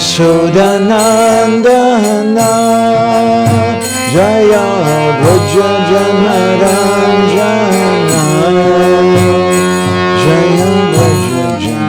Yashodanandana Jaya Braja Janaranjana Jaya Braja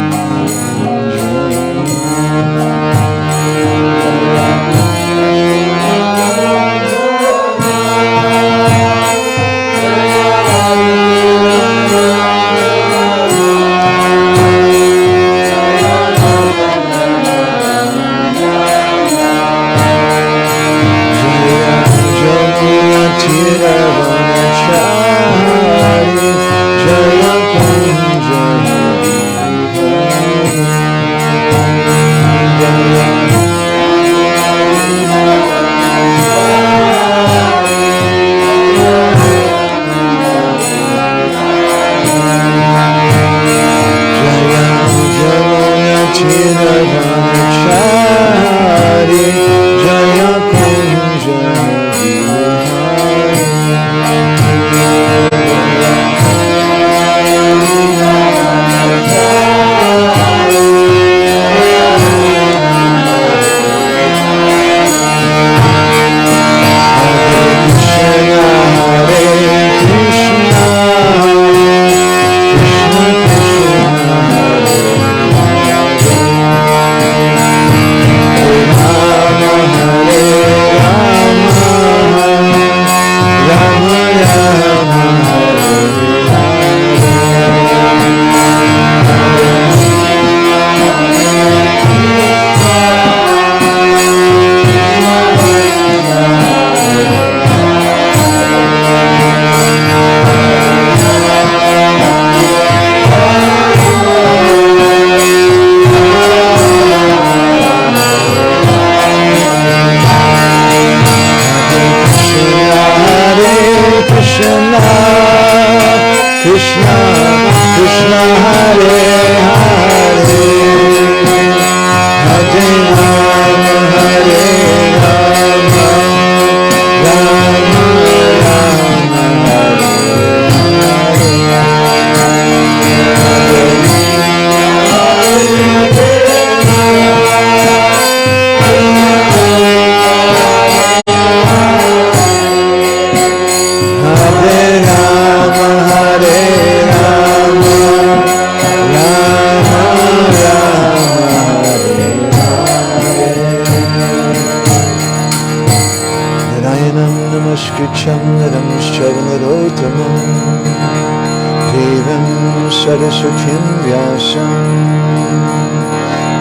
Saraswatim Vyasam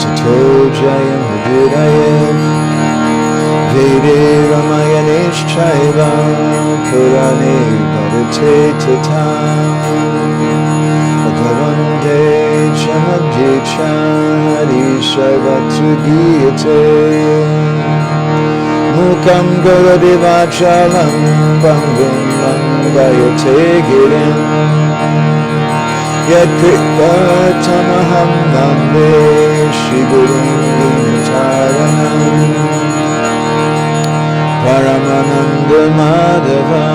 Tato Jayam Hridayam Vede Ramayanishchaiva Purane Bharate Tata Bhagavante Chamadhecha Hari Sarvatu Giyate Mukam Gauravdevachalam Bangam Langayate Girim Yat Kripatamaham Vande Shri Gurum Vinitaranam Paramananda Madhava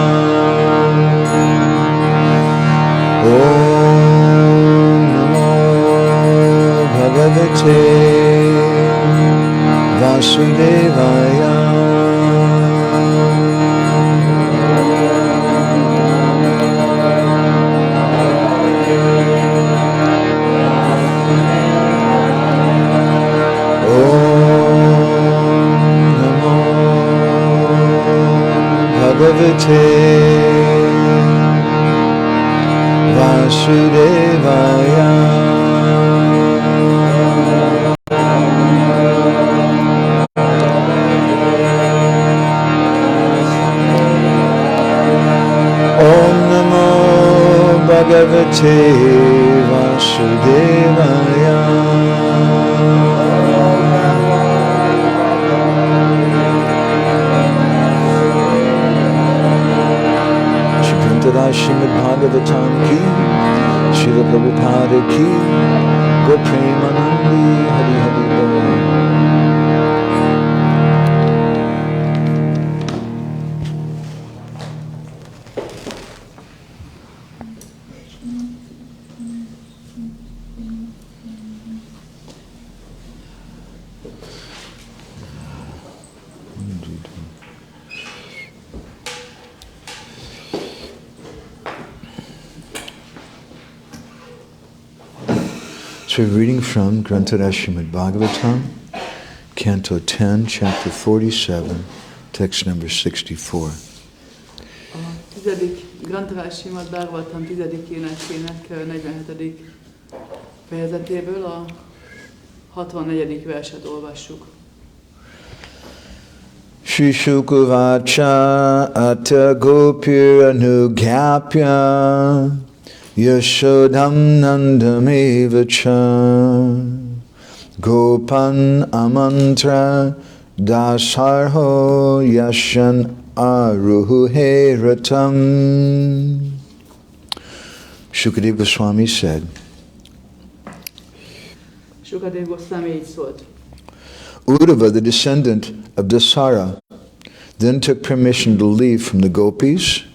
Om Namo Bhagavate Vasudevaya Bhagavate Vasudevaya Om Namo Bhagavate Vasudevaya Srimad Bhagavatam ki, Srila Prabhupada ki, Go Premanandi Hari Hari Bol. So we're reading from Grantha Srimad Bhagavatam, Canto 10, Chapter 47, text number 64. A 10. Grantha Srimad Bhagavatam 10. énekének 47. fejezetéből a 64. verset olvassuk. Shri Shukavacha Atta Gopira Nugyapya Yashodham Nandameva Cha Gopan Amantra Dasarho Yashan Aruhu Heratam. Shukadeva Goswami said, Shukadeva Goswami így szólt. Uddhava, the descendant of Dasara, then took permission to leave from the gopis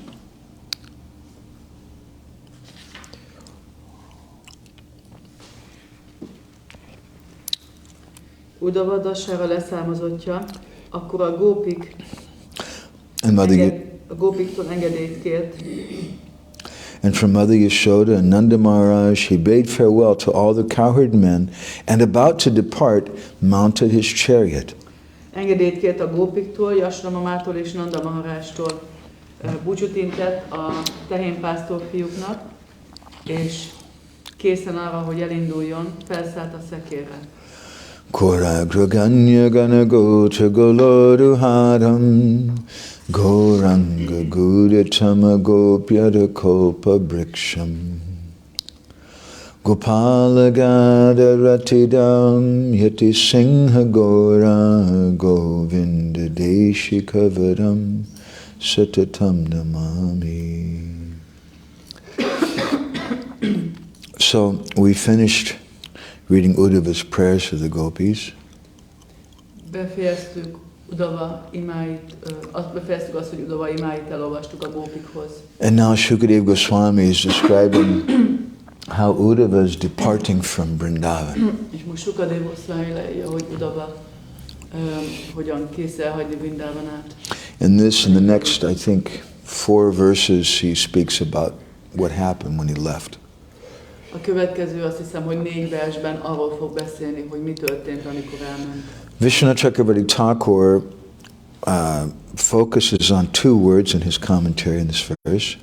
Uddhava Dasara leszármazottja, akkor a gópik a gópiktól engedélyt kért. And from Mother Yashoda and Nanda Maharaj, he bade farewell to all the cowherd men, and about to depart, mounted his chariot. Engedélyt kért a gópiktól, Yashoda mamától és Nanda Maharajtól. Búcsút intett a tehénpásztor fiúknak, és készen arra, hogy elinduljon, felszállt a szekérre. Koragra ganya gana gota goloruharam Goranga gudatama gopyada kopa briksham Gopala gada ratidam yati singha gora Govinda deshi kavaram satatam namami. So we finished reading Uddhava's prayers for the gopis. Befejeztük azt, hogy Uddhava imáit elolvastuk a gópikhoz. And now Shukadeva Goswami is describing how Uddhava is departing from Vrindavan. És most Shukadeva Goswami leírja, hogy Uddhava hogyan kész elhagyni Vrindavanát. And this, in the next, I think, 4 verses, he speaks about what happened when he left. A következő, azt hiszem, hogy 4 versben arról fog beszélni, hogy mi történt, amikor elment. Vishwanath Chakravarti Thakur focuses on 2 words in his commentary in this verse.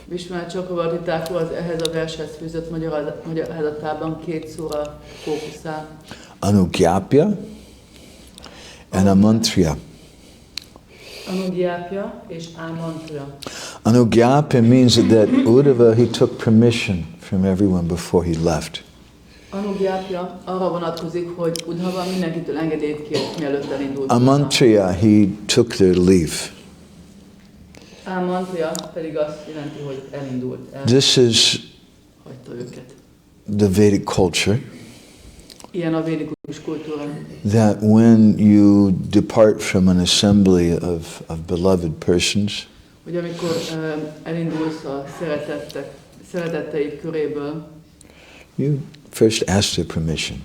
Vishwanath Chakravarti Thakur az ehhez a vershez fűzött magyarázatában 2 szóra fókuszál. Anugyapya and amantriya. Anugyapya és amantriya. Anugyapya means that Uddhava, he took permission from everyone before he left. Anugyapya arra vonatkozik, hogy Uddhava mindenkitől engedélyt kért, mielőtt elindult. Amantriya, he took their leave. Amantriya pedig azt jelenti, hogy elindult. This is Hagyta őket. the Vedic culture, Ilyen a védikus kultúra. that when you depart from an assembly of beloved persons, Hogy amikor elindulsz a szeretetteid köréből, you first ask their permission,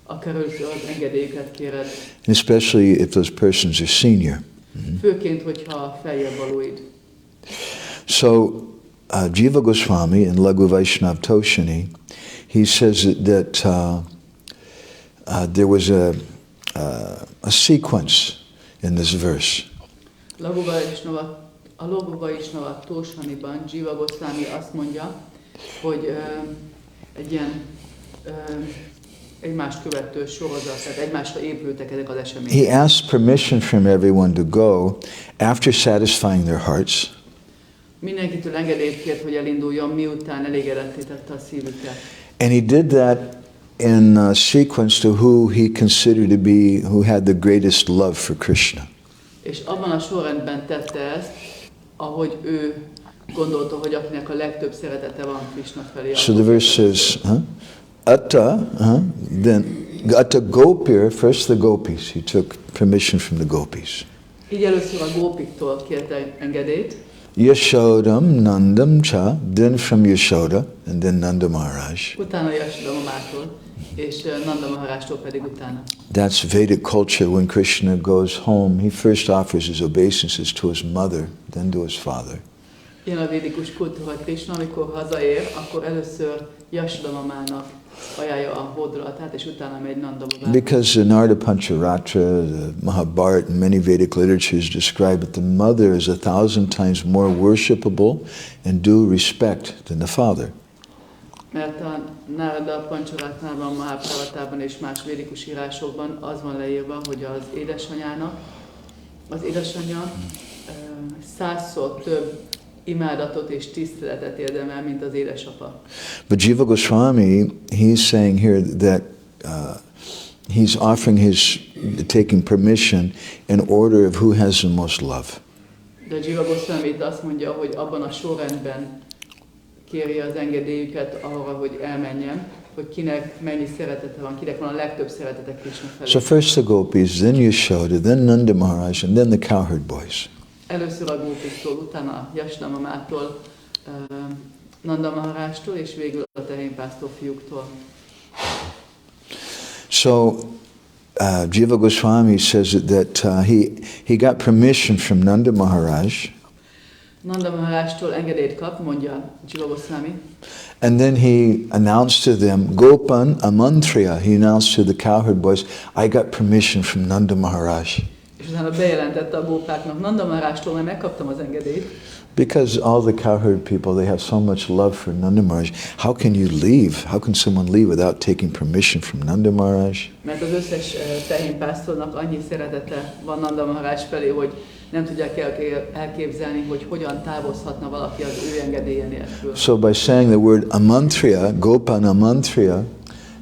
akkor először az engedélyeket kéred. and especially if those persons are senior. Főként, hogyha feljebb valóid. So, Jiva Goswami in Laghu Vaishnav Toshini, he says that there was a sequence in this verse. A Laghu Vaishnava Toshaniban Jiva Goswami azt mondja, hogy egy ilyen egymást követő sorozat, tehát egymásra épültek ezek az események. He asked permission from everyone to go after satisfying their hearts. Mindenkitől engedélyt kért, hogy elinduljon, miután elégedetté tette a szívüket. And he did that in sequence to who he considered to be, who had the greatest love for Krishna. És abban a sorrendben tette ezt, ahogy ő gondolta, hogy akinek a legtöbb szeretete van Krishna felé. So the verse says, Atta, then Atta Gopir, first the gopis. He took permission from the gopis. Így először a gópiktól kérte engedélyt. Yashodam Nandam Cha, then from Yashoda, and then Nanda Maharaj. Utána Yashoda mamától, és Nanda Maharajtól pedig utána. That's Vedic culture. When Krishna goes home, he first offers his obeisances to his mother, then to his father. Ilyen a védikus kultúra, Krishna, amikor hazaér, akkor először Yashoda mamának ajánlja a hódolatát, és utána megy Nanda babába. Because the Narada Pancharatra, the Mahabharata, and many Vedic literatures describe that the mother is 1,000 times more worshipable and due respect than the father. Mert a Narada Pancharatában, Mahabharatában és más védikus írásokban az van leírva, hogy az édesanyja 100-szor több imádatot és tiszteletet érdemel, mint az édesapa. But Jiva Goswami, he's saying here that he's offering taking permission in order of who has the most love. De Jiva Goswami itt azt mondja, hogy abban a sorrendben kéri az engedélyüket arra, hogy elmenjen, hogy kinek mennyi szeretete van, kinek van a legtöbb szeretete Krishna felé. So first the gopis, then Yashoda, then Nanda Maharaj, and then the cowherd boys. Először a gópiktól, utána Yashoda mamától, Nanda Maharajtól, és végül a tehénpásztor fiúktól. So Jiva Goswami says that he got permission from Nanda Maharaj. Nanda Maharajtól engedélyt kap, mondja Jiva Goswami. And then he announced to them, Gopan Amantriya, he announced to the cowherd boys, I got permission from Nanda Maharaj. És utána bejelentette a gópáknak, Nanda Maharajtól, mert megkaptam az engedélyt. Because all the cowherd people, they have so much love for Nanda Maharaj. How can you leave? How can someone leave without taking permission from Nanda Maharaj? Mert az összes tehénpásztornak annyi szeretete van Nanda Maharaj felé, hogy nem tudják elképzelni, hogy hogyan távozhatna valaki az ő engedélye nélkül. So by saying the word Amantriya, Gopan Amantriya,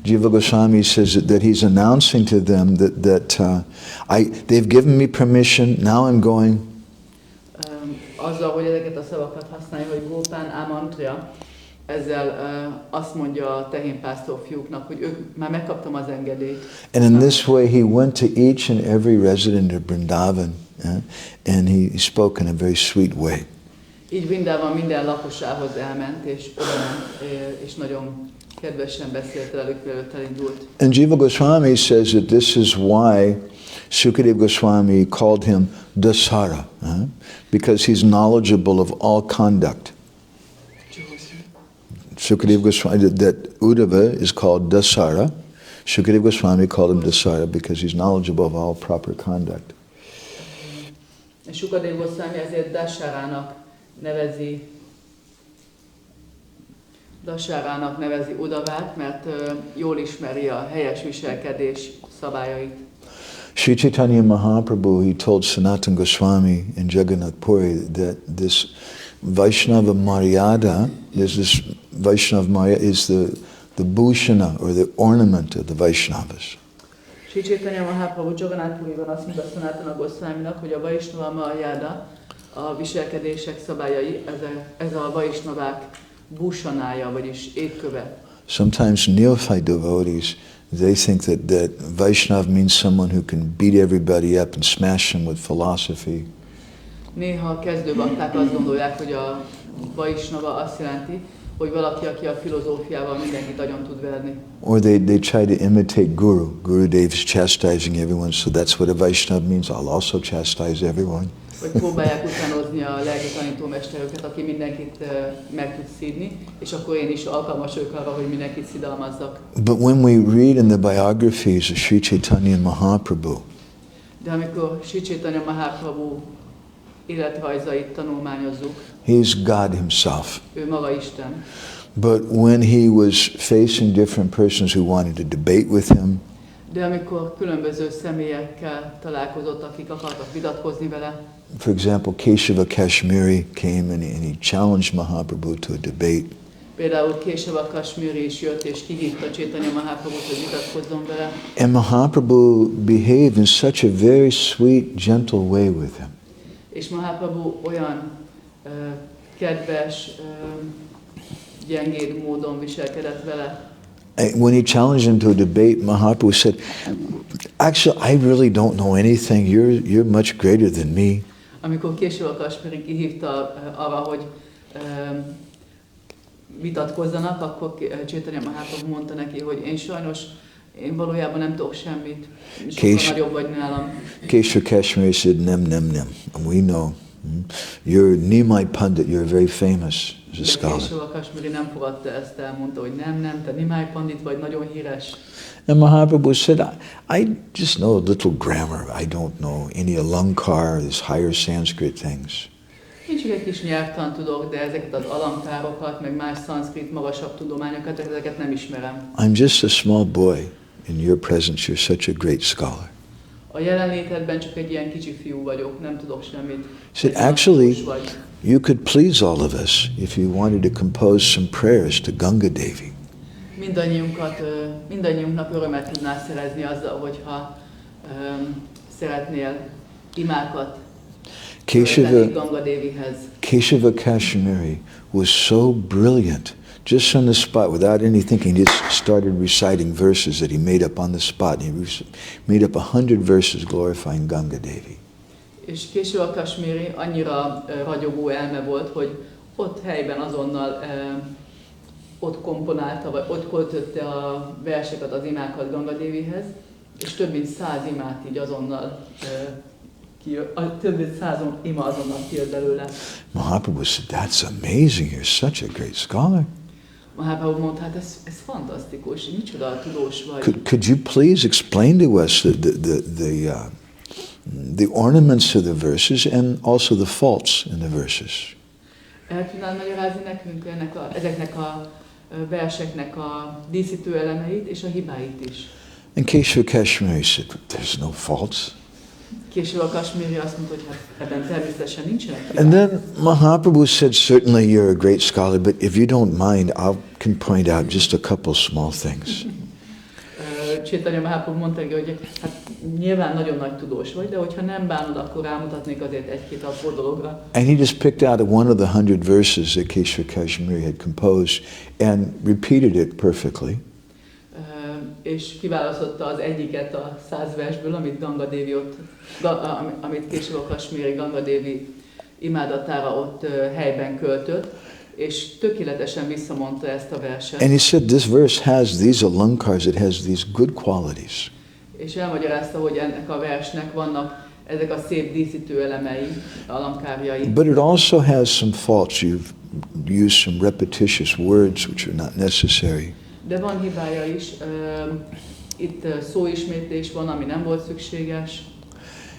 Jiva Goswami says that he's announcing to them that they've given me permission, now I'm going. Azzal, hogy ezeket a szavakat használja, hogy Gopán Amantriya, ezzel azt mondja a tehénpásztor fiúknak, hogy ők már megkaptam az engedélyt. And in this way he went to each and every resident of Vrindavan, and he spoke in a very sweet way. Így Vrindában minden lakosához elment, és odament, és nagyon kedvesen beszélt velük, mielőtt elindult. And Jiva Goswami says that this is why Sukadeva Goswami called him Dasara, because he's knowledgeable of all conduct. Sukadeva Goswami, that Uddhava is called Dasara. Sukadeva Goswami called him Dasara because he's knowledgeable of all proper conduct. Sukadeva Goswami ezért Dasárának nevezi Uddhavát, mert jól ismeri a helyes viselkedés szabályait. Sri Chaitanya Mahaprabhu, he told Sanatana Goswami and Jagannath Puri that this Vaishnava Maryada, this Vaishnava Maryada is the bhushana or the ornament of the Vaishnavas. Sri Chaitanya Mahaprabhu Jagannath Puriban azt mondta Sanatana Goswaminak, hogy a Vaishnava Maryada, a viselkedések szabályai, ez a Vaishnavák bhushanája, vagyis étköve. Sometimes neophyte devotees, they think that Vaishnav means someone who can beat everybody up and smash them with philosophy. Néha kezdő bakták azt gondolják, hogy a Vaishnava azt jelenti, hogy valaki, aki a filozófiával mindenkit agyon tud verni. Or they try to imitate Guru. Gurudev is chastising everyone, so that's what a Vaishnav means. I'll also chastise everyone. Vagy próbálják utánozni a lelki tanítómesterüket, aki mindenkit meg tud szídni, és akkor én is alkalmas vagyok arra, hogy mindenkit szidalmazzak. But when we read in the biographies of Sri Chaitanya Mahaprabhu, de amikor Sri Chaitanya Mahaprabhu életrajzait tanulmányozzuk, he is God himself. Ő maga Isten. But when he was facing different persons who wanted to debate with him, de amikor különböző személyekkel találkozott, akik akartak vitatkozni vele, for example, Keshava Kashmiri came and he challenged Mahaprabhu to a debate. Például Keshava Kashmiri is jött és kihívta Chaitanya Mahaprabhut, hogy vitatkozzon vele. And Mahaprabhu behaved in such a very sweet, gentle way with him. És Mahaprabhu olyan kedves, gyengéd módon viselkedett vele. When he challenged him to a debate, Mahaprabhu said, actually, I really don't know anything. You're much greater than me. Amikor Keshava Kashmiri kihívta arra, hogy vitatkozzanak, akkor Chaitanya Mahaprabhu mondta neki, hogy én valójában nem tudok semmit, sokkal nagyobb vagy nálam. Keshava Kashmiri said, nem. We know. You're Nimai Pandit, you're very famous as a De scholar. később a Kasmiri nem fogadta ezt el, mondta, hogy nem, te Nimai Pandit vagy, nagyon híres. And Mahaprabhu said, I just know a little grammar. I don't know any Alankar, these higher Sanskrit things. Én csak egy kis nyelvtan tudok, de ezeket az alankárokat, meg más szanszkrit magasabb tudományokat, ezeket nem ismerem. I'm just a small boy. In your presence, you're such a great scholar. A jelenlétedben csak egy ilyen kicsi fiú vagyok, nem tudok semmit. He said, actually, you could please all of us if you wanted to compose some prayers to Ganga Devi. Mindannyiunknak örömet tudnál szerezni azzal, hogyha szeretnél imákat tenni Ganga Devihez. Keshava Kashmiri was so brilliant. Just on the spot, without any thinking, he just started reciting verses that he made up on the spot. He made up 100 verses glorifying Ganga Devi. És később a Kasmiri annyira ragyogó elme volt, hogy ott helyben azonnal ott komponálta, vagy ott költötte a verseket, az imákat Ganga Devihez, és több mint 100 imát így azonnal több mint 100 ima azonnal kijött belőle. Mahaprabhu said, that's amazing, you're such a great scholar. Mahaprabhu mondta, hát ez fantasztikus, micsoda tudós vagy. Could you please explain to us the ornaments of the verses and also the faults in the verses? El tudnál magyarázni nekünk ezeknek a verseknek a díszítő elemeit és a hibáit is? And Keshava Kashmiri said, there's no faults. Később a Kasmiri azt mondta, hogy hát ebben természetesen nincsenek hibák. And then Mahaprabhu said, certainly you're a great scholar, but if you don't mind, I can point out just a couple small things. Chaitanya Mahaprabhu mondta, hogy hát nyilván nagyon nagy tudós vagy, de hogyha nem bánod, akkor rámutatnék azért egy-két apró dologra. And he just picked out one of the 100 verses that Keshava Kashmiri had composed and repeated it perfectly. És kiválasztotta az egyiket a 100 versből, amit Ganga Devi amit később a Kasmiri Ganga Devi imádatára ott helyben költött, és tökéletesen visszamondta ezt a verset. And he said this verse has these alankars, it has these good qualities. És elmagyarázta, hogy ennek a versnek vannak ezek a szép díszítő elemei, alankárjai. But it also has some faults. You've used some repetitious words which are not necessary. De van hibája is. Itt szóismétlés van, ami nem volt szükséges.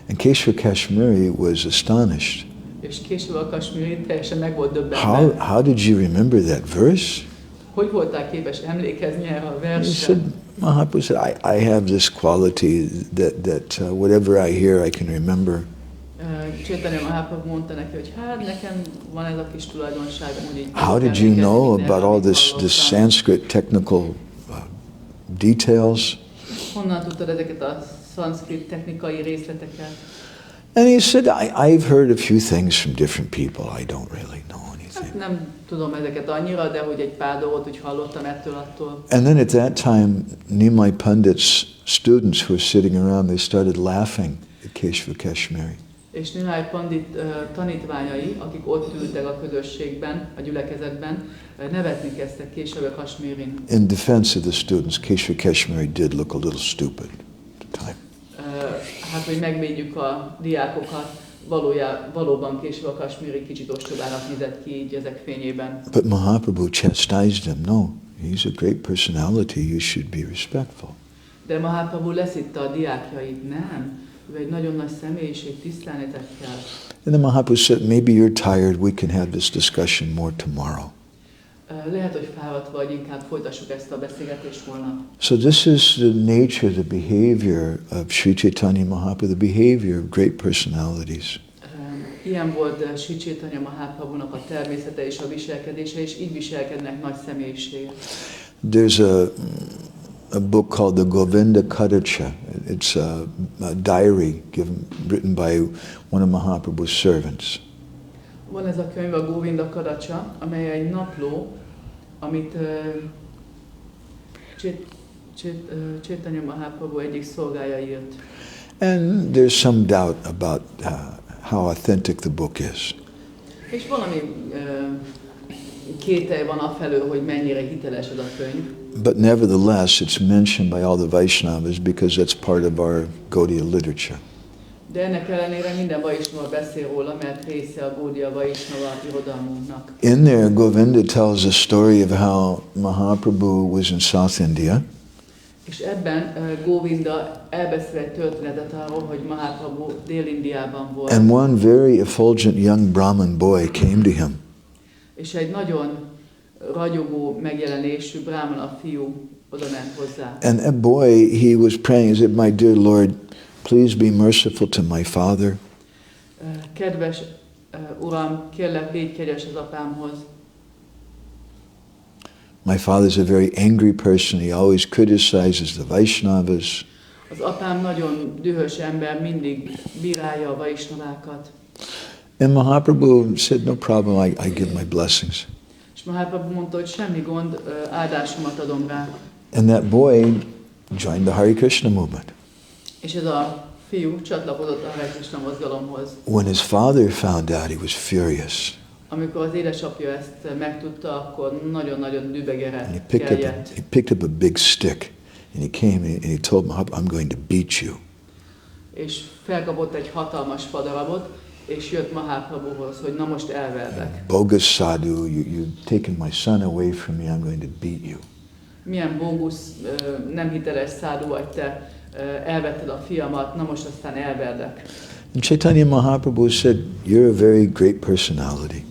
And Keshava Kashmiri was astonished. És később a Kasmiri teljesen meg volt döbbenve. How did you remember that verse? Hogy voltál képes emlékezni erre a He versre? said, Mahaprabhu said, I have this quality that whatever I hear I can remember. Chaitanya Mahaprabhu mondta neki, hogy hát nekem van ez a kis tulajdonságom, hogy így How did you know about all this Sanskrit technical details? Honnan tudtad ezeket a szanszkrit technikai részleteket? And he said, I've heard a few things from different people. I don't really know anything. Hát nem tudom ezeket annyira, de hogy egy pár dolgot úgy hallottam ettől-attól. And then at that time, Nimai Pandit's students who were sitting around, they started laughing at Keshava Kashmiri. És Nimai Pandit tanítványai, akik ott ültek a közösségben, a gyülekezetben, nevetni kezdtek Keshava Kashmirin. In defense of the students, Keshava Kashmiri did look a little stupid at the time. Hát, hogy megvédjük a diákokat, valóban Keshava Kashmiri kicsit ostobának nézett ki így ezek fényében. But Mahaprabhu chastised him. No, he's a great personality. You should be respectful. De Mahaprabhu leszitta a diákjait. Nem, ő egy nagyon nagy személyiség, tisztelnetek kell. And then Mahaprabhu said, maybe you're tired. We can have this discussion more tomorrow. Lehet, hogy fáradt vagy, inkább folytassuk ezt a beszélgetést holnap. So this is the nature, the behavior of Sri Chaitanya Mahaprabhu, the behavior of great personalities. Ilyen volt Sri Chaitanya Mahaprabhunak a természete és a viselkedése, és így viselkednek nagy személyiségek. There's a book called the Govinda Kadacha. It's a diary written by one of Mahaprabhu's servants. Van ez a könyv, a Govinda Kadacha, amely egy napló, amit Chaitanya Mahaprabhu egyik szolgája írt. And there's some doubt about how authentic the book is. És valami kételj van afelől, hogy mennyire hiteles ez a könyv. But nevertheless, it's mentioned by all the Vaishnavas because that's part of our Gaudiya literature. De ennek ellenére minden Vaisnava beszél róla, mert része a Gaudiya Vaisnava irodalmunknak. In there, Govinda tells a story of how Mahaprabhu was in South India. És ebben Govinda elbeszél egy történetet arról, hogy Mahaprabhu Dél-Indiában volt. And one very effulgent young Brahmin boy came to him. És egy nagyon ragyogó megjelenésű brahmana fiú oda ment hozzá. And that boy, he was praying, he said, "My dear Lord, please be merciful to my father." Kedves Uram, kérlek, légy kegyes az apámhoz. My father's a very angry person. He always criticizes the Vaishnavas. Az apám nagyon dühös ember, mindig bírálja a Vaisnavákat. And Mahaprabhu said, "No problem, I give my blessings." És Mahaprabhu mondta, hogy semmi gond, áldásomat adom rá. And that boy joined the Hare Krishna movement. És ez a fiú csatlakozott a Hare Krishna mozgalomhoz. When his father found out, he was furious. Amikor az édesapja ezt megtudta, akkor nagyon-nagyon dübegere And keljett. he picked up a big stick, and he came and he told Mahaprabhu, "I'm going to beat you." És felkapott egy hatalmas fadarabot, és jött Mahaprabhuhoz, hogy na most elverlek. Bogus sadhu, you've taken my son away from me, I'm going to beat you. Milyen bógusz, nem hiteles szádu vagy te, elvetted a fiamat, na most aztán elverlek. And Chaitanya Mahaprabhu said, "You're a very great personality.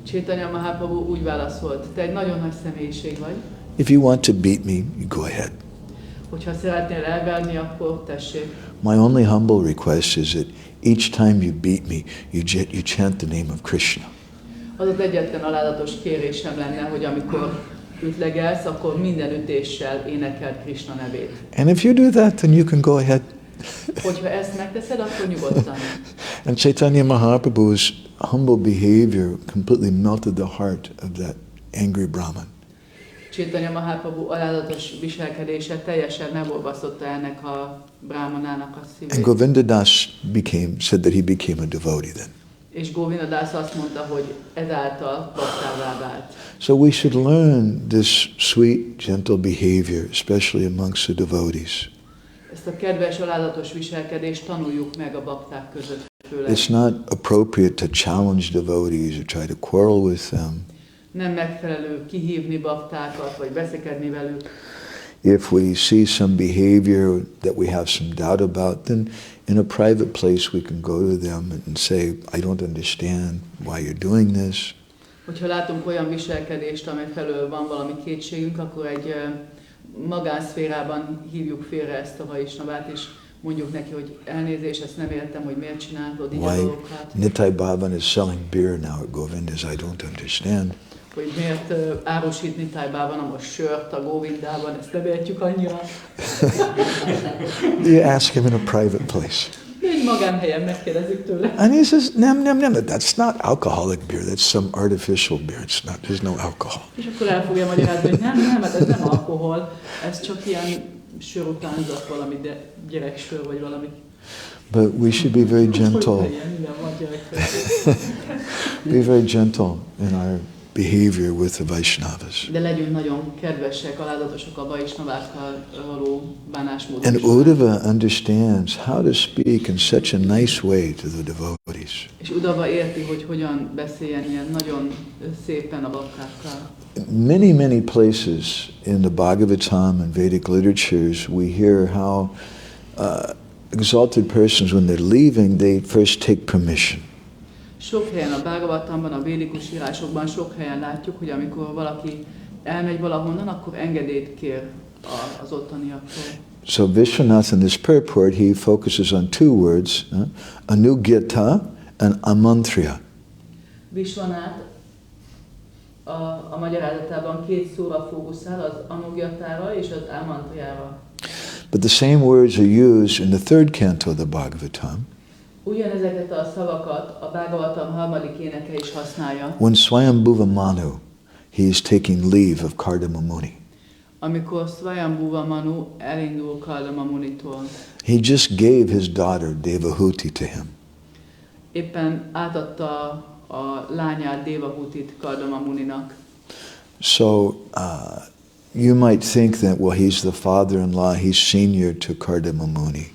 Chaitanya Mahaprabhu úgy válaszolt, te egy nagyon nagy személyiség vagy, If you want to beat me, you go ahead. hogyha szeretnél elverni, akkor tessék. My only humble request is that each time you beat me, you chant the name of Krishna." Az az egyetlen alázatos kérésem lenne, hogy amikor ütlegelsz, akkor minden ütéssel énekeld Krishna nevét. And if you do that, then you can go ahead. Hogyha ezt megteszed, akkor nyugodtan. And Chaitanya Mahaprabhu's humble behavior completely melted the heart of that angry Brahmin. Chaitanya Mahaprabhu alázatos viselkedése teljesen megolvasztotta ennek a brahmanának a And szívét. Govinda Das said that he became a devotee then. És Govinda Das azt mondta, hogy ezáltal baktává vált. So we should learn this sweet, gentle behavior, especially amongst the devotees. Ezt a kedves, alázatos viselkedést tanuljuk meg a bakták között főleg. It's not appropriate to challenge devotees or try to quarrel with them. Nem megfelelő kihívni baktákat, vagy veszekedni velük. If we see some behavior that we have some doubt about, then in a private place we can go to them and say, "I don't understand why you're doing this." Hogyha látunk olyan viselkedést, amely felől van valami kétségünk, akkor egy magánszférában hívjuk félre ezt a vaisnavát, és mondjuk neki, hogy elnézést, ezt nem értem, hogy miért csinálod így a Why dolgokat. Nitai Bhavan is selling beer now at Govinda's, I don't understand. Hogy miért árusít Nitájbában a most sört a Govindában, ezt nem értjük annyira. You ask him in a private place. Egy magánhelyen megkérdezzük tőle. And he says, nem, that's not alcoholic beer, that's some artificial beer, there's no alcohol. És akkor el fogja magyarázni, hogy nem, hát ez nem alkohol, ez csak ilyen sör utánzat valami, de gyereksör vagy valami. But we should be very gentle. Be very gentle in our behavior with the Vaishnavas. De legyünk nagyon kedvesek, alázatosak a vaisnavákkal való bánásmódon. And Uddhava understands how to speak in such a nice way to the devotees. És Uddhava érti, hogy hogyan beszéljen ilyen nagyon szépen a baktákkal. Many places in the Bhagavatam and Vedic literatures we hear how exalted persons, when they're leaving, they first take permission. Sok helyen a Bhagavatamban, a védikus írásokban sok helyen látjuk, hogy amikor valaki elmegy valahonnan, akkor engedélyt kér az ottaniaktól. So Vishwanath in this purport, he focuses on two words, Anugita and Amantriya. Vishwanath a magyarázatában két szóra fókuszál, az Anugyatára és az Amantriára. But the same words are used in the third canto of the Bhagavatam. Ugyanezeket a szavakat a Bhagavatam harmadik éneke is használja. When Swayambhuva Manu, he is taking leave of Kardama Muni. Amikor Swayambhuva Manu elindul Kardama Munitól. He just gave his daughter Devahuti to him. Éppen átadta a lányát Devahutit Kardama Muninak. So you might think that, well, he's the father-in-law, he's senior to Kardama Muni.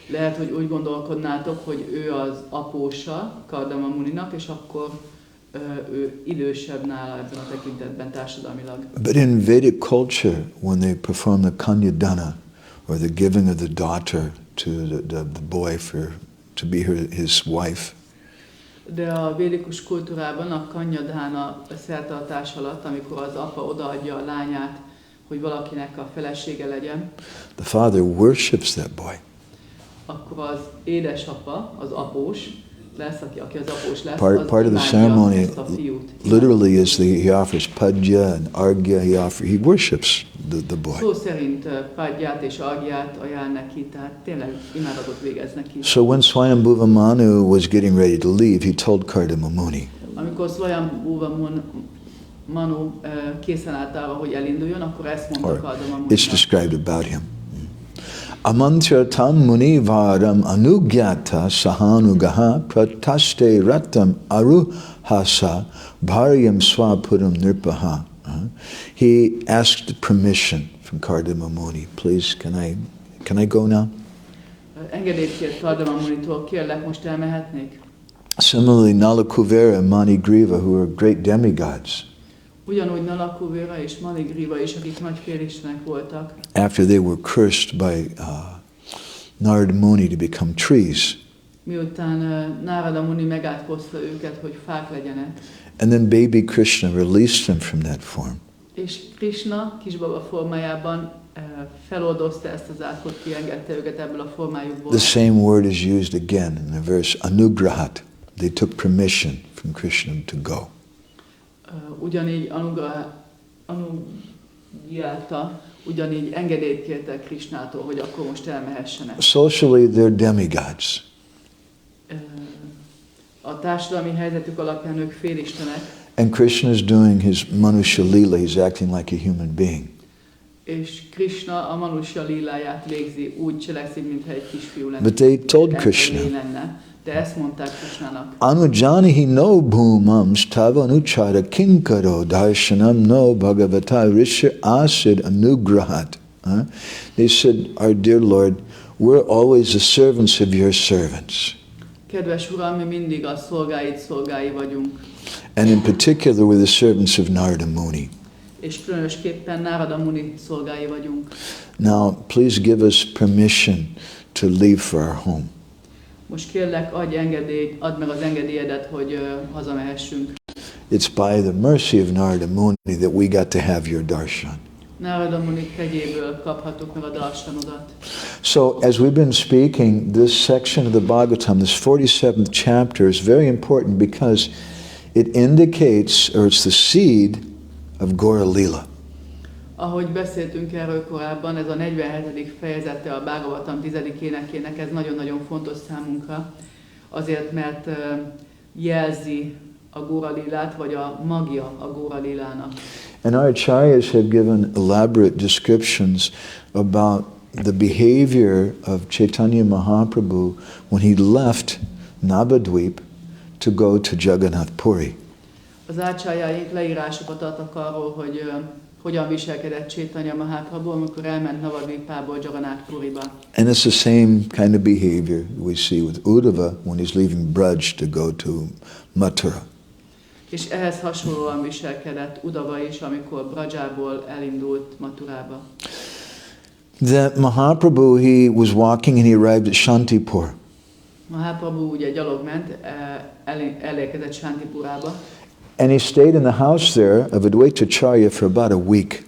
Lehet, hogy úgy gondolkodnátok, hogy ő az apósa Kardama Muninak, és akkor ő idősebb nála ebben a tekintetben társadalmilag. But in Vedic culture, when they perform the kanyadana, or the giving of the daughter to the boy to be his wife, de a védikus kultúrában a kanyadána szertartás alatt, amikor az apa odaadja a lányát, hogy valakinek a felesége legyen, the father worships that boy. akkor az édesapa, az após lesz, aki az após lesz, Part of the ceremony literally is he offers padya and argya, he worships the boy. Szó szerint padját és argyát ajánl neki, tehát tényleg imádatot végez neki. So when Swayambhuva Manu was getting ready to leave, he told Kardama Muni, amikor Swayambhuva Manu készen állt arra, hogy elinduljon, akkor ezt mondta Kardama Muninak. It's described about him. Amantratam muni varam anugyata sahanugaha prataste ratam aruhasa bharyam swapuram nirpaha. He asked permission from Kardama Muni. Please, can I go now? Engedélyt kért Kardama Munitól, kérlek, most elmehetnék? Similarly, Nalakuvera and Manigriva, who were great demigods, ugyanúgy Nalakuvera és Manigriva is, akik nagy félistenek voltak. After they were cursed by Narada Muni to become trees. Miután Narada Muni megátkozta őket, hogy fák legyenek. And then baby Krishna released them from that form. És Krishna kisbaba formájában feloldozta ezt az átkot, kiengedte őket ebből a formájukból. The same word is used again in the verse anugrahat. They took permission from Krishna to go. Ugyanígy anugyáta, ugyanígy engedélyt kértek Krishnától, hogy akkor most elmehessenek. Socially, they're demigods. A társadalmi helyzetük alapján ők félistenek. And Krishna is doing his Manusya Leela. He's acting like a human being. És Krishna a Manusya líláját végzi, úgy cselekszik, mintha egy kisfiú lenne. But they told Krishna, de ezt mondták Krishnának. Anujanihi no bhumam stava anuchara kinkaro darshanam no bhagavata risha asid anugrahat. They said, our dear Lord, we're always the servants of your servants. Kedves Uram, mi mindig a szolgái vagyunk. And in particular, we're the servants of Narada Muni. És különösképpen Narada Muni szolgái vagyunk. Now, please give us permission to leave for our home. Most kérlek, add meg az engedélyedet, hogy hazamehessünk. It's by the mercy of Narada Muni that we got to have your darshan. Narada Muni kegyéből kaphattuk meg a darshanodat. So, as we've been speaking, this section of the Bhagavatam, this 47th chapter, is very important because it indicates, or it's the seed of Gora Lila. Ahogy beszéltünk erről korábban, ez a 47. fejezete a Bhagavatam 10. énekének, ez nagyon-nagyon fontos számunkra, azért mert jelzi a Gora Lilát, vagy a magja a Gora Lilának. And our acharyas have given elaborate descriptions about the behavior of Chaitanya Mahaprabhu when he left Navadvip to go to Jagannath Puri. Az ácsárjaink leírásokat adtak arról, hogy hogyan viselkedett Chaitanya Mahaprabhu, amikor elment Navadvipából Jagannath Puriba. And it's the same kind of behavior we see with Uddhava when he's leaving Braj to go to Mathura. És ehhez hasonlóan viselkedett Uddhava is, amikor Brajából elindult Mathurába. That Mahaprabhu, he was walking and he arrived at Shantipur. Mahaprabhu ugye gyalog ment, elérkezett Shantipurába. And he stayed in the house there of Advaitacharya for about a week.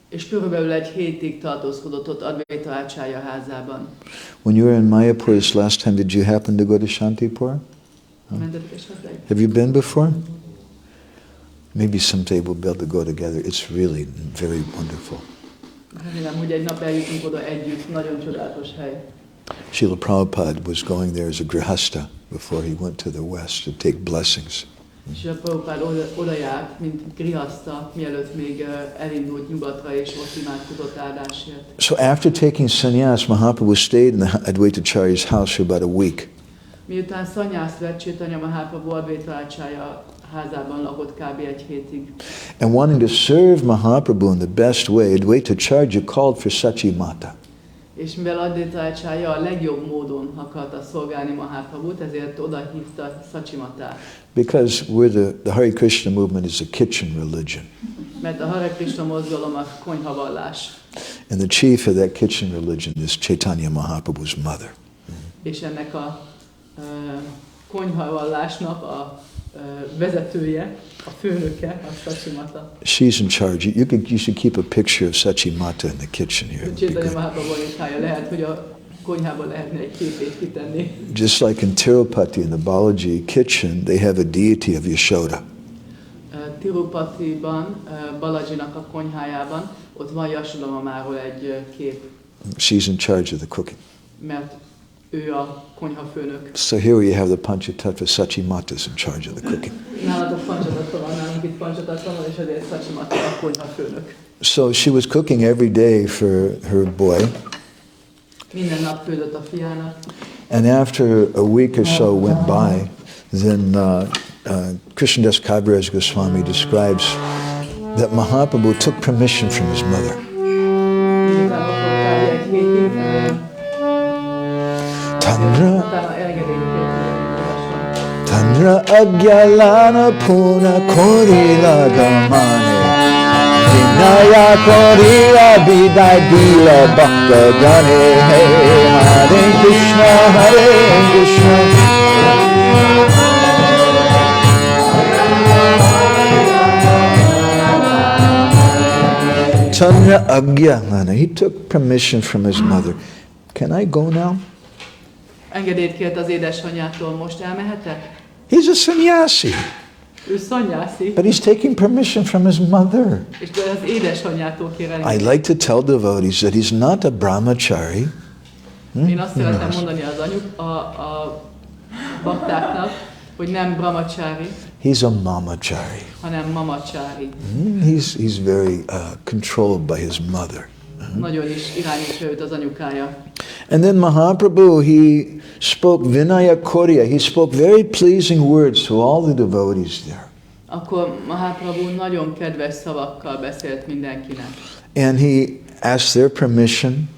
És körülbelül egy hétig tartózkodott ott Advaita Acharya házában. When you were in Mayapur this last time, did you happen to go to Shantipur? Have you been before? Maybe someday we'll be able to go together. It's really very wonderful. Remélem, hogy egy nap eljutunk oda együtt, nagyon csodálatos hely. Srila Prabhupada was going there as a grihasta before he went to the west to take blessings. Srila Prabhupada oda járt, mint grihasta, mielőtt még elindult nyugatra, és ott imádkozott áldásért. So after taking sannyas, Mahaprabhu stayed in the Advaitacharya's house for about a week. Miután szanyászt vett, Chaitanya Mahaprabhu Advaita Acharya házában lakott kb. Egy hétig. And wanting to serve Mahaprabhu in the best way, Advaitacharya called for Sachi Mata. És mivel Advaita Acharya a legjobb módon akarta szolgálni Mahaprabhut, ezért oda hívta Szachimatát. Because the Hare Krishna movement is a kitchen religion. Mert a Hare Krishna mozgalom a konyhavallás. And the chief of that kitchen religion is Chaitanya Mahaprabhu's mother. És ennek a konyhavallásnak a vezetője, a főnöke, a Sachimata. She's in charge. You should keep a picture of Sachimata in the kitchen here. Chaitanya Mahaprabhu anyukája, lehet, hogy a konyhában lehetne egy képét kitenni. Just like in Tirupati in the Balaji kitchen, they have a deity of Yashoda. Tirupatiban, Balajinak a konyhájában, ott van Yashoda mamáról egy kép. She's in charge of the cooking. Mert ő a konyhafőnök. So here you have the Panchatattva, Sachimata is in charge of the cooking. Nálatok Panchatattva van, nálunk itt Panchatattva van, és ezért Sachimata a konyhafőnök. So she was cooking every day for her boy. Minden nap főzött a fiának. And after a week or so went by, then Krishnadas Kaviraj Goswami describes that Mahaprabhu took permission from his mother. Tandra agyalana puna korila gamane Vinaya korila bidai dila bhakta gane Hare Krishna, Hare Krishna Tandra agyalana. He took permission from his mother. Can I go now? Engedélyt kért az édesanyjától, most elmehetek? He's a sannyasi. Ő szanyászi. But he's taking permission from his mother. És az édesanyjától kér I engedélyt. like to tell devotees that he's not a brahmachari. Én azt szeretem mondani az a baktáknak, hogy nem brahmachari, He's a mamachari. hanem mamachari. He's very controlled by his mother. Nagyon is irányítja őt az anyukája. And then Mahaprabhu, he spoke Vinaya Korya. He spoke very pleasing words to all the devotees there. Akkor Mahaprabhu nagyon kedves szavakkal beszélt mindenkinek. And he asked their permission.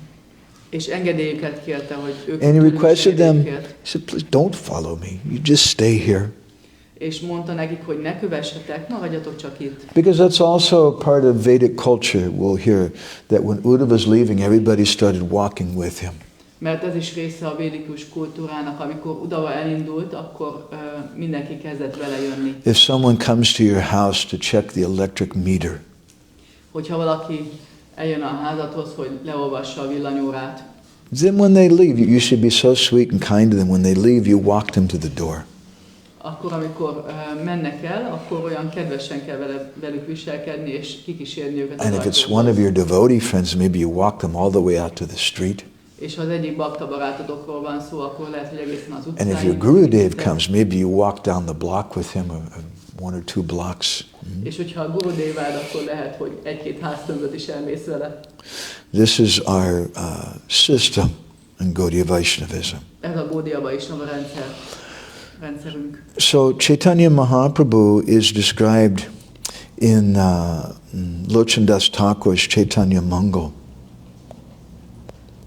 És engedélyüket kérte, hogy ők And he requested them, he kért. said, please don't follow me. You just stay here. És mondta nekik, hogy ne kövessetek, maradjatok csak itt. Because that's also a part of Vedic culture. We'll hear that when Uddhava was leaving, everybody started walking with him. Mert ez is része a védikus kultúrának, amikor Uddhava elindult, akkor mindenki kezdett vele jönni. If someone comes to your house to check the electric meter, Hogyha valaki eljön a házadhoz, hogy leolvassa a villanyórát, then when they leave, you should be so sweet and kind to them. When they leave, you walk them to the door. akkor amikor mennek el, akkor olyan kedvesen kell velük viselkedni, és kikísérni őket. And if it's one of your devotee friends, maybe you walk them all the way out to the street. És ha az egyik bakta barátodokról van szó, akkor lehet, hogy egészen az utcáig. And if your Gurudev comes, maybe you walk down the block with him, one or two blocks. És hogyha a Gurudevád, akkor lehet, hogy egy-két háztömböt is elmész vele. This is our system in Gaudiya Vaishnavism. Ez a Gaudiya Vaishnava rendszerünk. So Chaitanya Mahaprabhu is described in Lochandas Thakur's Chaitanya Mangal.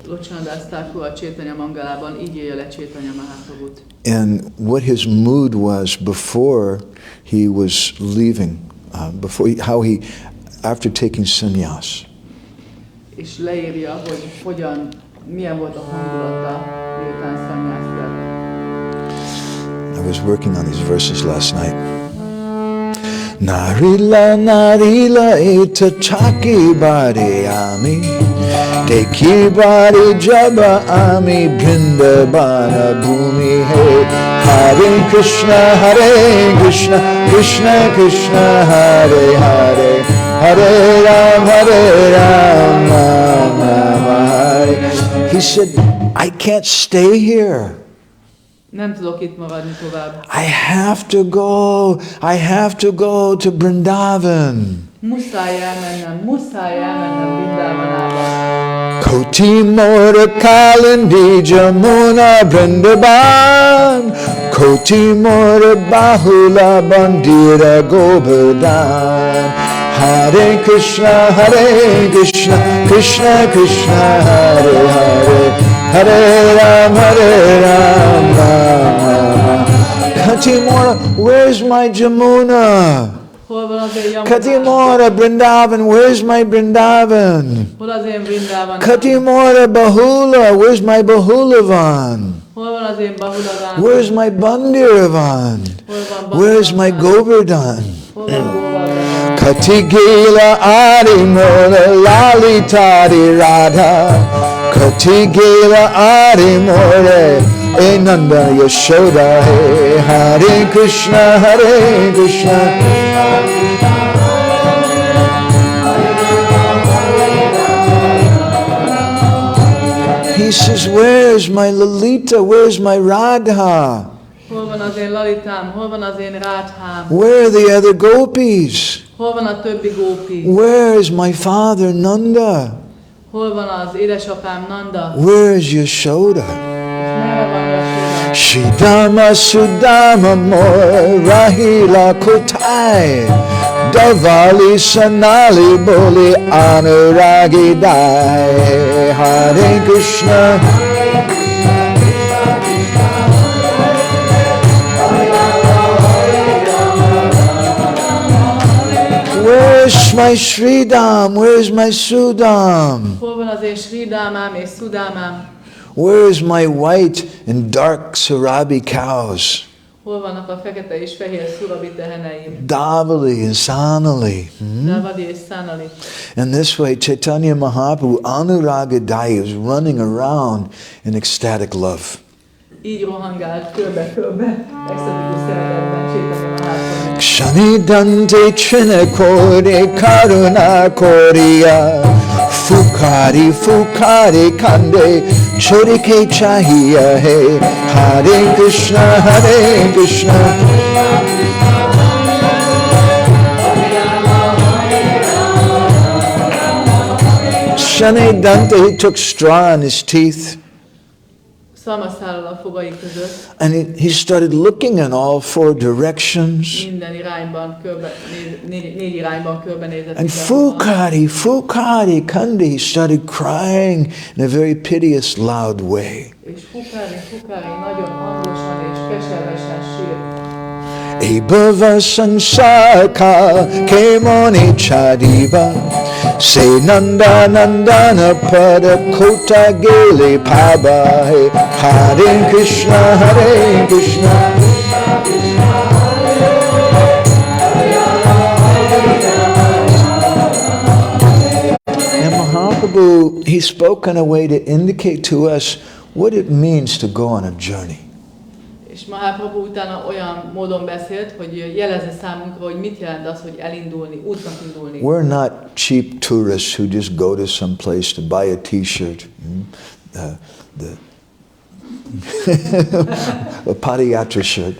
Lochandas Thakur a Chaitanya Mangalában így írja le Chaitanya Mahaprabhut. And what his mood was before he was leaving, after taking sannyas. És leírja, hogy milyen volt a hangulata, miután szannyász vett. I was working on these verses last night. Narila narila ita chaki bari ami Deki bari jaba ami Brindabana bhumi he Hare Krishna Krishna Krishna Hare Hare Hare Ram Ram Rama Hare. He said, I can't stay here. Nem tudok itt maradni tovább. I have to go to Vrindavan. Muszáj elmennem Vrindavanában. Koti Mora Kalindi Jamuna Vrindavan. Koti Mora Bahula Bandira Govardhan. Hare Krishna, Krishna Krishna, Hare Hare, Hare Ram, Ram Ram. Katimora, where's my Jamuna? Hol van az én Yamunám? Katimora, Vrindavan, where's my Vrindavan? Hol az én Vrindavan? Katimora, Bahula, where's my Bahulavan? Hol van az én Bahulavan? Where's my Bandiravan? Where's my Govardhan? Hol van Govardhan? Katigila Adi Mola Lalitadi Radha. Katigila Adi More Enanda Yashoda. Hare Krishna, Hare Krishna. He says, where's my Lalita? Where's my Radha? Hol van az én Lalitám? Hol van az én Ráthám? Where are the other gopis? Hol van a többi gópi? Where is my father Nanda? Hol van az édesapám Nanda? Where is Yashoda? Merre van Yashoda? Shidama Sudama Moy Rahila Kotai Davali Sanali Boli Anuragi Dai. Hare Krishna. Where's my Sridham? Where's my Sudam? Hol van az én Sridámám és Szudámám? Where is my white and dark Surabi cows? Hol vannak a fekete és fehér szurabi teheneim? Davali and Sanali. Davadi és Szánali. And this way Chaitanya Mahaprabhu Anuragadaya is running around in ecstatic love. Így rohangált körbe-körbe, extatikus szeretetben Chaitanya Mahaprabhu. Kshani Dante Chinakode Karuna Korea Fukari Fukari Kande Chodike Chahiya He. Hare Krishna, Hare Krishna. Shani Dante, he took straw in his teeth. Szalmaszállal a fogai között. And he started looking in all four directions. Minden irányban négy irányban körbenézett. And Fukari, Fukari, Kandi, he started crying in a very piteous, loud way. És Fukari nagyon hangosan és keservesen sírt. Ebhava sansaka kemoni chadiva se nanda nandana pada kota gele paba. Hare Krishna, Hare Krishna. And Mahaprabhu, he spoke in a way to indicate to us what it means to go on a journey. És Mahaprabhu utána olyan módon beszélt, hogy jelezze számunkra, hogy mit jelent az, hogy elindulni, útnak indulni. We're not cheap tourists who just go to some place to buy a t-shirt. A padiyatra shirt.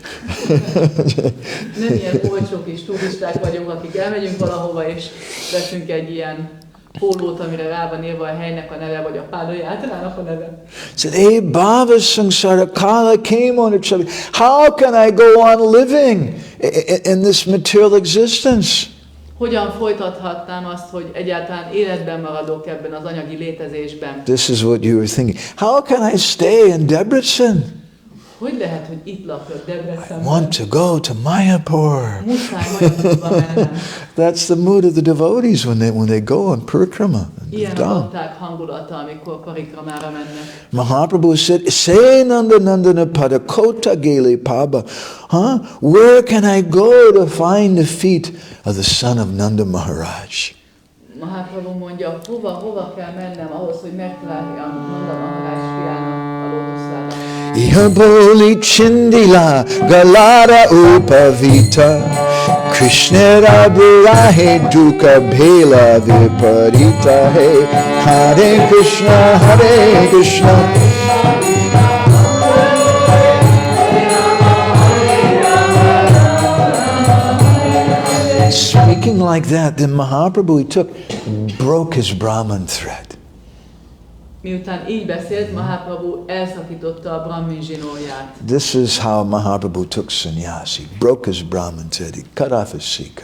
Nem ilyen olcsó kis turisták vagyunk, akik elmegyünk valahova, és veszünk egy ilyen pólót, amire rá van írva a helynek a neve, vagy a pádajátrának a neve. Said, hey, Bhava Samsara Kala came on each other. How can I go on living in this material existence? Hogyan folytathatnám azt, hogy egyáltalán életben maradok ebben az anyagi létezésben? This is what you were thinking. How can I stay in Debrecen? Hogy lehet, hogy itt lakok Debrecenben? I want to go to Mayapur. Muszáj Mayapurba mennem. That's the mood of the devotees when they go on parikrama. Ilyen a bakták hangulata, amikor parikramára mennek. Mahaprabhu said, "Say Nanda Nandana Pada Kota Gele Paba." Where can I go to find the feet of the son of Nanda Maharaj? Mahaprabhu mondja, hova kell mennem ahhoz, hogy megtaláljam Nanda Maharaj fiának a lótuszládat. Iha boli chindila galada upavita Krishnera burahe duka bhela viparita. Hey, Hare Krishna, Hare Krishna. Speaking like that, then Mahaprabhu broke his Brahman thread. Miután így beszélt, Mahaprabhu elszakította a Brahmin zsinóját. This is how Mahaprabhu took sannyas. He broke his Brahman thread. He cut off his sika.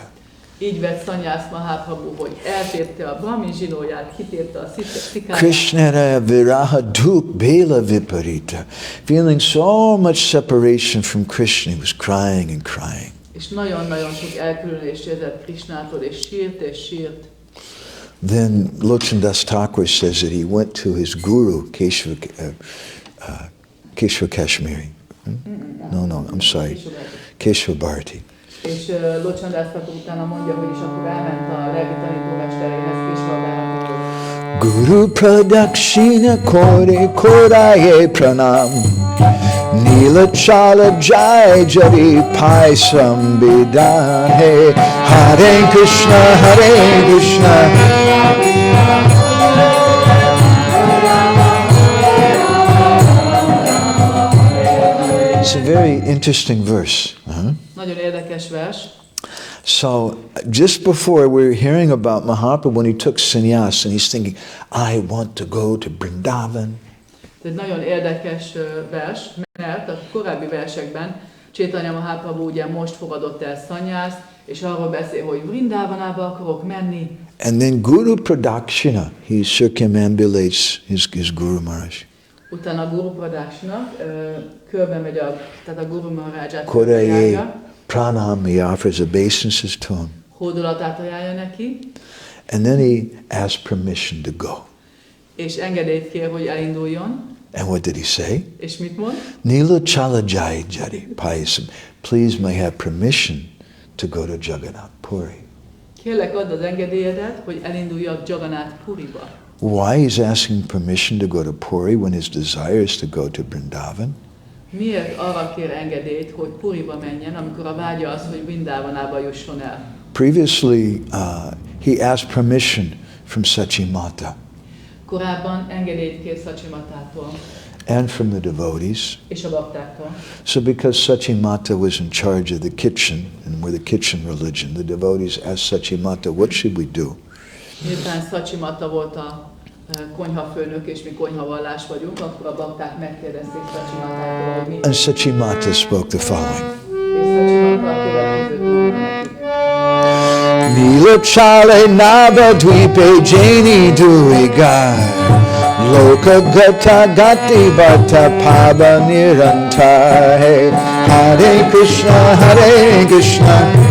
Így vett Sannyász Mahaprabhu, hogy eltépte a brahmin zsinóját, kitépte a szikáját. Krishnara viraha duk bela viparita. Feeling so much separation from Krishna, he was crying and crying. És nagyon-nagyon sok elkülönülést érzett Krishnától, és sírt. Then Lochandas Thakur says that he went to his guru, Keshava Kashmiri. No, I'm sorry. Keshava Bharati. És Lochandas Thakur utána mondja, hogy is akkor elment a lelki tanítómesteréhez, Keshava Bharatihoz. Guru Pradakshina Kore Koraye Pranam Nila Chala Jai Jari Paisam Bidan Hey Hare Krishna Hare Krishna It's a very interesting verse. Nagyon érdekes vers. So just before we were hearing about Mahaprabhu when he took sannyas and he's thinking, I want to go to Vrindavan. Ez egy nagyon érdekes vers, mert a korábbi versekben Chaitanya Mahaprabhu ugye most fogadott el szannyászt, és arról beszél, hogy Vrindavanába akarok menni. And then Guru Pradakshina, he circumambulates his Guru Maharaj. Utána Guru Pradakshina körbe megy tehát a Guru Maharaját Koraye Pranam, he offers obeisances to him. Hódolatát ajánlja neki. And then he asks permission to go. És engedélyt kér, hogy elinduljon. And what did he say? És mit mond? Nila Chala Jai Jari Paisam. Please may I have permission to go to Jagannath Puri. Kérlek, add az engedélyedet, hogy elinduljak Jagannath Puriba. Why he's asking permission to go to Puri when his desire is to go to Vrindavan? Miért arra kér engedélyt, hogy Puriba menjen, amikor a vágya az, hogy Vrindavanába jusson el? Previously, he asked permission from Sachimata Korábban engedélyt kér Sacsimatától and from the devotees. és a baktáktól. So because Sachimata was in charge of the kitchen, and we're the kitchen religion, the devotees asked Sachimata, what should we do? Miután Sacsimata volt a konyhafőnök, és mi konyhavallás vagyunk, akkor a bakták megkérdezték Sacsimatától, hogy mi. And Sachimata spoke the following. És Sacsimata a következőt mondta nekik. Nila Chale Nava Dvipe Jaini Duigar Loka Gata Gati Bata Paba Nirantar Hey Hare Krishna Hare Krishna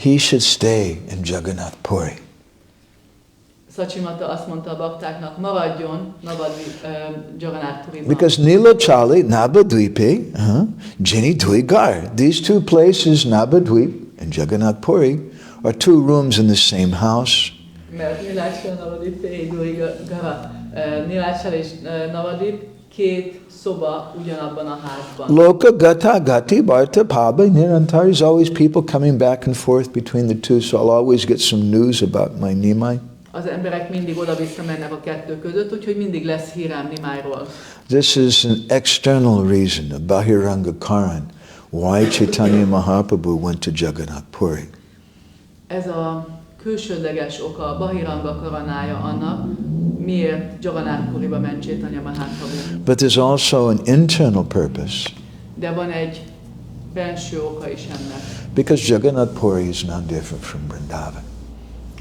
He should stay in Jagannath Puri. Sacsimata azt mondta a baktáknak, maradjon Jagannath Puriban. Because Nilachali, Nabadvipe, Jini Duigar, these two places, Nabadvip and Jagannath Puri, are two rooms in the same house. Mert Nilácsal, Navadip, Nilácsal és Navadip két szoba ugyanabban a házban. Loka Gata Gati Bharta Paba Nirantar is always people coming back and forth between the two, so I'll always get some news about my Nimai. Az emberek mindig oda-vissza mennek a kettő között, úgyhogy mindig lesz hírem Nimájról. This is an external reason, a Bahiranga Karan, why Chaitanya Mahaprabhu went to Jagannath Puri. Ez a külsődleges oka, a Bahiranga Karanája annak, miért Jagannath Puriba ment Chaitanya Mahaprabhu. But there's also an internal purpose. De van egy belső oka is ennek. Because Jagannath Puri is not different from Vrindavan.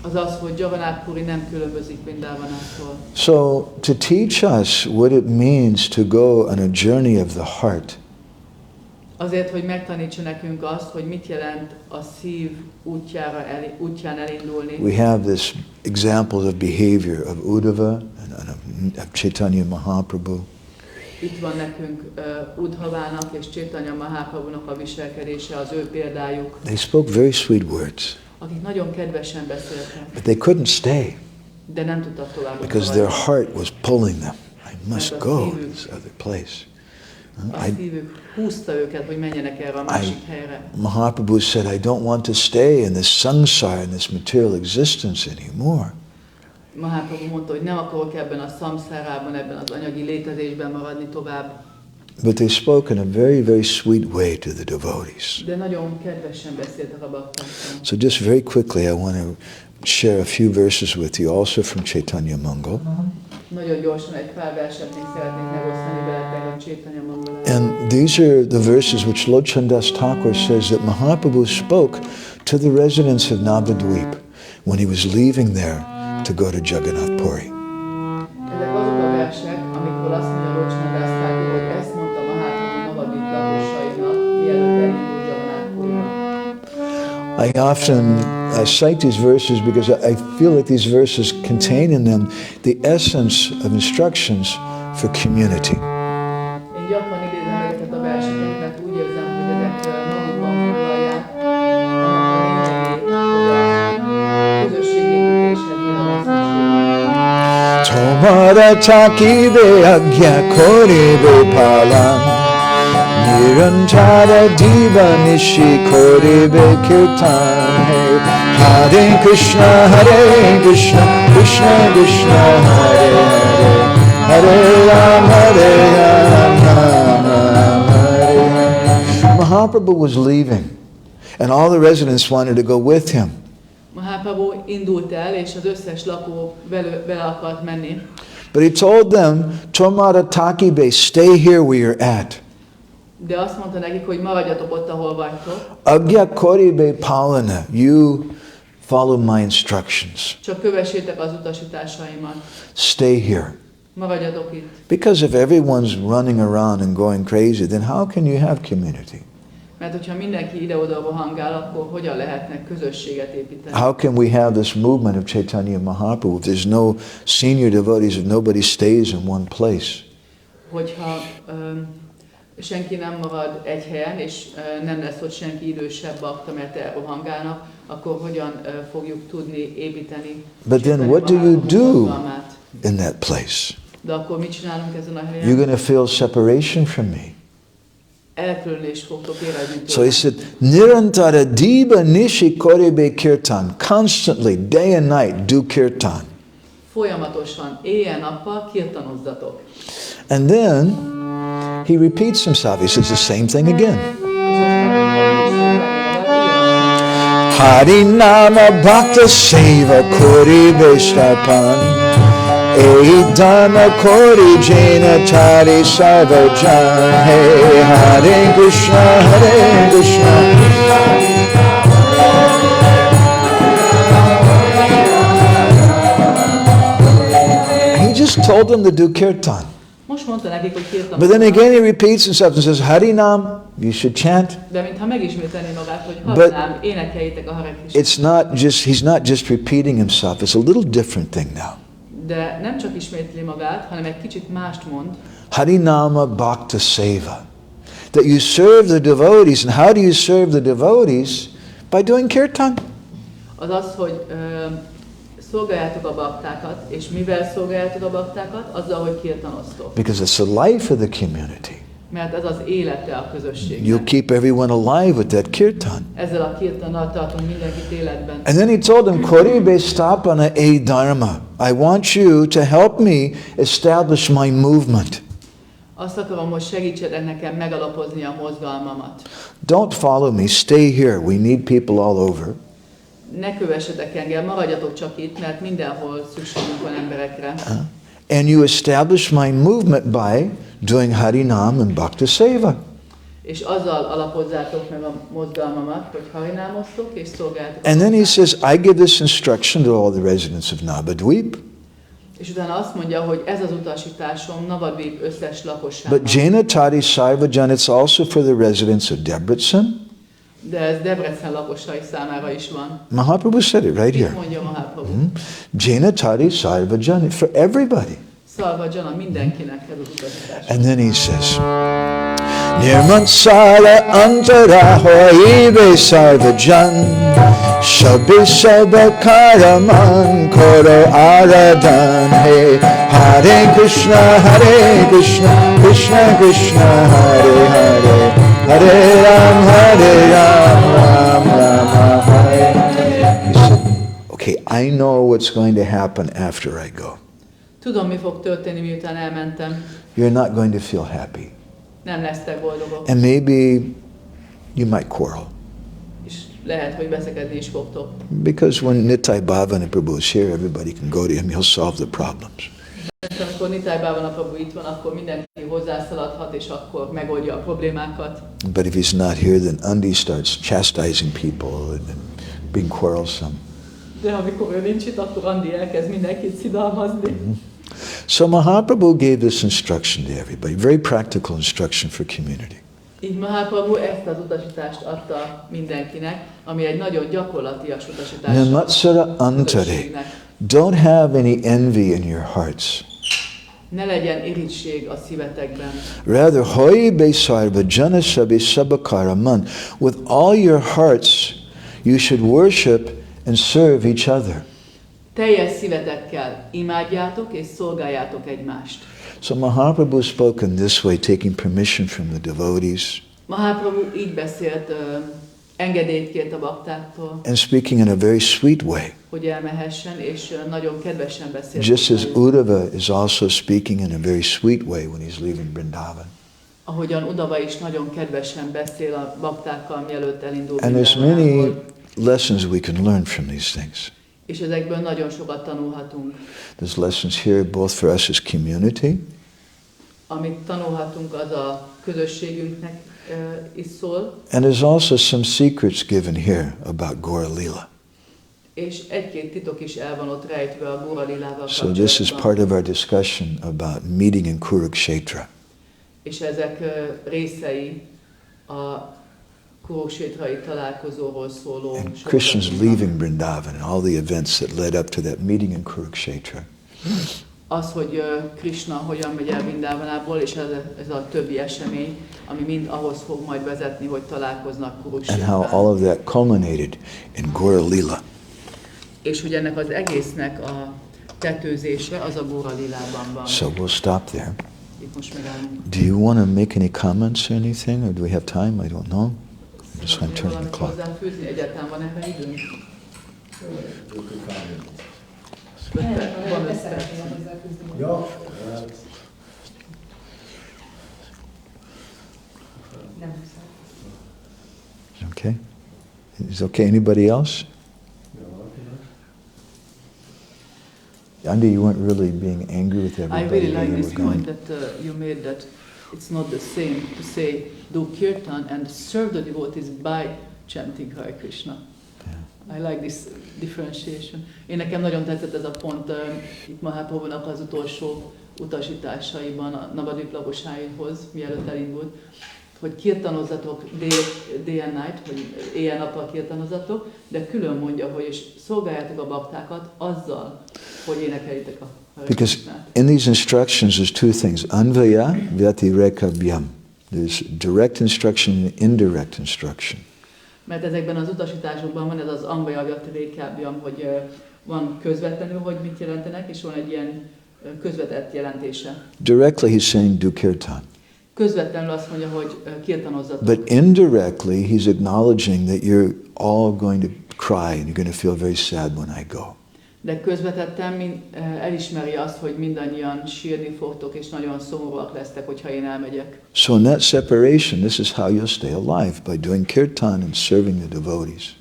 Az az, hogy Jagannath Puri nem különbözik Vrindavanattól. So to teach us what it means to go on a journey of the heart, Azért, hogy megtanítsa nekünk azt, hogy mit jelent a szív útján elindulni. we have this examples of behavior of Uddhava and of Chaitanya Mahaprabhu. Itt van nekünk Uddhavának és Chaitanya Mahaprabhunak a viselkedése, az ő példájuk, They spoke very sweet words, akik nagyon kedvesen beszéltek, but they couldn't stay de nem tudtak tovább because their maradni. heart was pulling them. I must go to this other place. A szívük húzta őket, hogy menjenek erre a másik helyre. Mahaprabhu said, I don't want to stay in this samsara, in this material existence anymore. Mahaprabhu mondta, hogy nem akarok ebben a szamszárában, ebben az anyagi létezésben maradni tovább. But they spoke in a very, very sweet way to the devotees. De nagyon kedvesen beszéltek a baktákkal. So just very quickly, I want to share a few verses with you, also from Chaitanya Mangal. Nagyon gyorsan egy pár verset még szeretnék megosztani veletek a Chaitanya Mangalából. And these are the verses which Lord Chandas Thakur says that Mahaprabhu spoke to the residents of Navadvip when he was leaving there to go to Jagannath Puri. Ezek azok a versek, amikor azt mondja Lord Chandas Thakur, hogy ezt mondta Mahaprabhu Navadvip lakosainak, mielőtt elindul Jagannath Purira. I often cite these verses because I feel like these verses contain in them the essence of instructions for community. Én gyakran idézem ezeket a verseket, mert úgy érzem, hogy ezek magukban foglalják annak a lényegét, hogy a közösségépítéshez mire van szükség. Tomara takibe agya koribe palam Nirantara diva nishi koribe kirtan hey Hare Krishna Krishna Krishna Hare Hare Ram Hare Ram Hare Hare. Mahaprabhu was leaving and all the residents wanted to go with him. Mahaprabhu indult el, és az összes lakó bele akart menni. But he told them, Tomara takibe, stay here where you're at. De azt mondta nekik, hogy maradjatok ott, ahol vagytok. Agya koribe palana, you follow my instructions. Csak kövessétek az utasításaimat. Stay here. Maradjatok itt. Because if everyone's running around and going crazy, then how can you have community? Mert hogyha mindenki ide-oda rohangál, akkor hogyan lehetne közösséget építeni? How can we have this movement of Chaitanya Mahaprabhu if there's no senior devotees, if nobody stays in one place? Hogyha senki nem marad egy helyen, és nem lesz ott senki idősebb bakta, mert elrohangálnak, akkor hogyan fogjuk tudni építeni? But then what do you do in that place? De akkor mit csinálunk ezen a helyen? You're going to feel separation from me. Elkülönülést fogtok érezni. So he said, Nirantara diva nishi korebe kirtan. Constantly, day and night, do kirtan. Folyamatosan, éjjel-nappal kirtanozzatok. And then he repeats himself. He says the same thing again. Harinama bhakta seva kori veshtapan Ei dharma kori jena tari sarvajan Hey Hare Krishna Hare Krishna He just told them to do kirtan. Most mondta nekik, hogy kirtan. But then again he repeats himself and says, Harinam, you should chant. De mintha megismételné magát, hogy Harinam, énekeljétek a Hare Krishnát. He's not just repeating himself. It's a little different thing now. De nem csak ismétli magát, hanem egy kicsit mást mond. Harinama bhakta seva. That you serve the devotees. And how do you serve the devotees? By doing kirtan. Az az, hogy szolgáljátok a baktákat, és mivel szolgáljátok a baktákat? Azzal, hogy kirtanoztok. Because it's the life of the community. Mert ez az élete a közösségnek. You'll keep everyone alive with that kirtan. Ezzel a kirtannal tartunk mindenkit életben. And then he told them, Koribe stapana e dharma. I want you to help me establish my movement. Azt akarom, hogy segítsetek nekem megalapozni a mozgalmamat. Don't follow me. Stay here. We need people all over. Ne kövessetek engem, maradjatok csak itt, mert mindenhol szükségünk van emberekre. And you establish my movement by doing Harinam and Bhakta Seva. És azzal alapozzátok meg a mozgalmamat, hogy harinámoztok és szolgáltok. And then he says, I give this instruction to all the residents of Navadvip. És utána azt mondja, hogy ez az utasításom Navadvip összes lakosságának. But Jaina Tari Sarvajan, it's also for the residents of Debrecen. De ez Debrecen lakosai számára is van. Mahaprabhu said it right here. Mondja Mahaprabhu. Jaina Tari Sarvajan, for everybody. Sarvajana mindenkinek ez az utasítás. And then he says, Nirmansara antara hoibe sarvajan Shabi sabakaraman koro aradan Hey Hare Krishna Krishna Krishna Hare Hare Hare Ram Ram Ram Hare. He said, okay, I know what's going to happen after I go. Tudom, mi fog történni, miután elmentem. You're not going to feel happy. Nem lesztek boldogok. And maybe you might quarrel. És lehet, hogy veszekedni is fogtok. Because when Nitai Bhavana Prabhu is here, everybody can go to him. He'll solve the problems. Amikor Nitai Bhavana Prabhu itt van, akkor mindenki hozzászaladhat, és akkor megoldja a problémákat. But if he's not here, then Andi starts chastising people and being quarrelsome. De amikor ő nincs itt, akkor Andi elkezd mindenkit szidalmazni. So Mahaprabhu gave this instruction to everybody, very practical instruction for community. Így Mahaprabhu ezt az utasítást adta mindenkinek, ami egy nagyon gyakorlatias utasítás. Namatsara antare. Don't have any envy in your hearts. Ne legyen irigység a szívetekben. Rather, hoy be sarva jana sabe sabakara man. With all your hearts, you should worship and serve each other. Teljes szívetekkel imádjátok és szolgáljátok egymást. So Mahaprabhu spoke in this way, taking permission from the devotees. Mahaprabhu így beszélt, engedélyt kért a baktáktól. And speaking in a very sweet way. Hogy elmehessen, és nagyon kedvesen beszélt. Just as Uddhava is also speaking in a very sweet way when he's leaving Vrindavan. Ahogyan Uddhava is nagyon kedvesen beszél a baktákkal, mielőtt elindul. And there's many lessons we can learn from these things. És ezekből nagyon sokat tanulhatunk. There's lessons here both for us as community. Amit tanulhatunk, az a közösségünknek is szól. And there's also some secrets given here about Gaura Lila. És egy-két titok is el van ott rejtve a Gaura Lilával kapcsolatban. So this is part of our discussion about meeting in Kurukshetra. És ezek részei a Kuruksetrai találkozóról szóló. And Krishna's leaving Vrindavan and all the events that led up to that meeting in Kurukshetra. Az, hogy Krishna hogyan megy el Vrindavanából, és ez a többi esemény, ami mind ahhoz fog majd vezetni, hogy találkoznak Kuruksetrán. And how all of that culminated in Gaura Lila. És hogy ennek az egésznek a tetőzése az a Gaura Lilában van. So we'll stop there. Itt most megállunk. Do you want to make any comments or anything, or do we have time? I don't know. Just I'm turning the clock. Hozzáfűzni, egyáltalán van erre időnk? Ja. Okay. Is okay? Anybody else? Andy, you weren't really being angry with everybody. I really while like you this were going. point that you made, that it's not the same to say do kirtan and serve the devotees by chanting Hare Krishna. Yeah. I like this differentiation. Én nekem nagyon tetszett ez a pont itt Mahaprabhunak az utolsó utasításaiban a Navadviplagosáihoz, mielőtt elindult, hogy kirtanozzatok day and night, hogy éjjel-nappal kirtanozzatok, de külön mondja, hogy és szolgáljátok a baktákat azzal, hogy énekelitek a Hare Because Krishnát. in these instructions there's two things, anvaya vyatireka-bhyam. There's direct instruction and indirect instruction. Mert ezekben az utasításokban van ez az anvaya vyatireka-bhyam, hogy van közvetlenül, hogy mit jelentenek, és van egy ilyen közvetett jelentése. Directly he's saying do kirtan. Közvetlenül azt mondja, hogy kirtanozzatok. But indirectly he's acknowledging that you're all going to cry and you're going to feel very sad when I go. De közvetetten elismeri azt, hogy mindannyian sírni fogtok, és nagyon szomorúak lesztek, hogyha én elmegyek. So in that separation, this is how you'll stay alive, by doing kirtan and serving the devotees.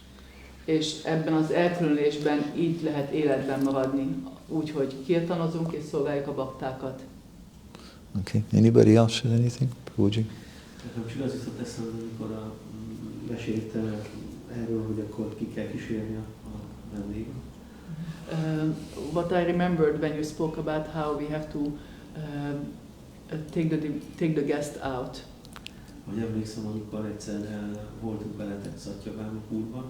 És ebben az elkülönülésben így lehet életben maradni, úgy, hogy kirtanozunk és szolgáljuk a baktákat. Okay, anybody else has anything? Prabhuji? Nekem csak az jutott eszembe, amikor mesélt erről, hogy akkor ki kell kísérni a vendéget. What I remembered when you spoke about how we have to take the guest out. Hogy emlékszem, amikor egyszer voltunk veletek Satyabámapurban.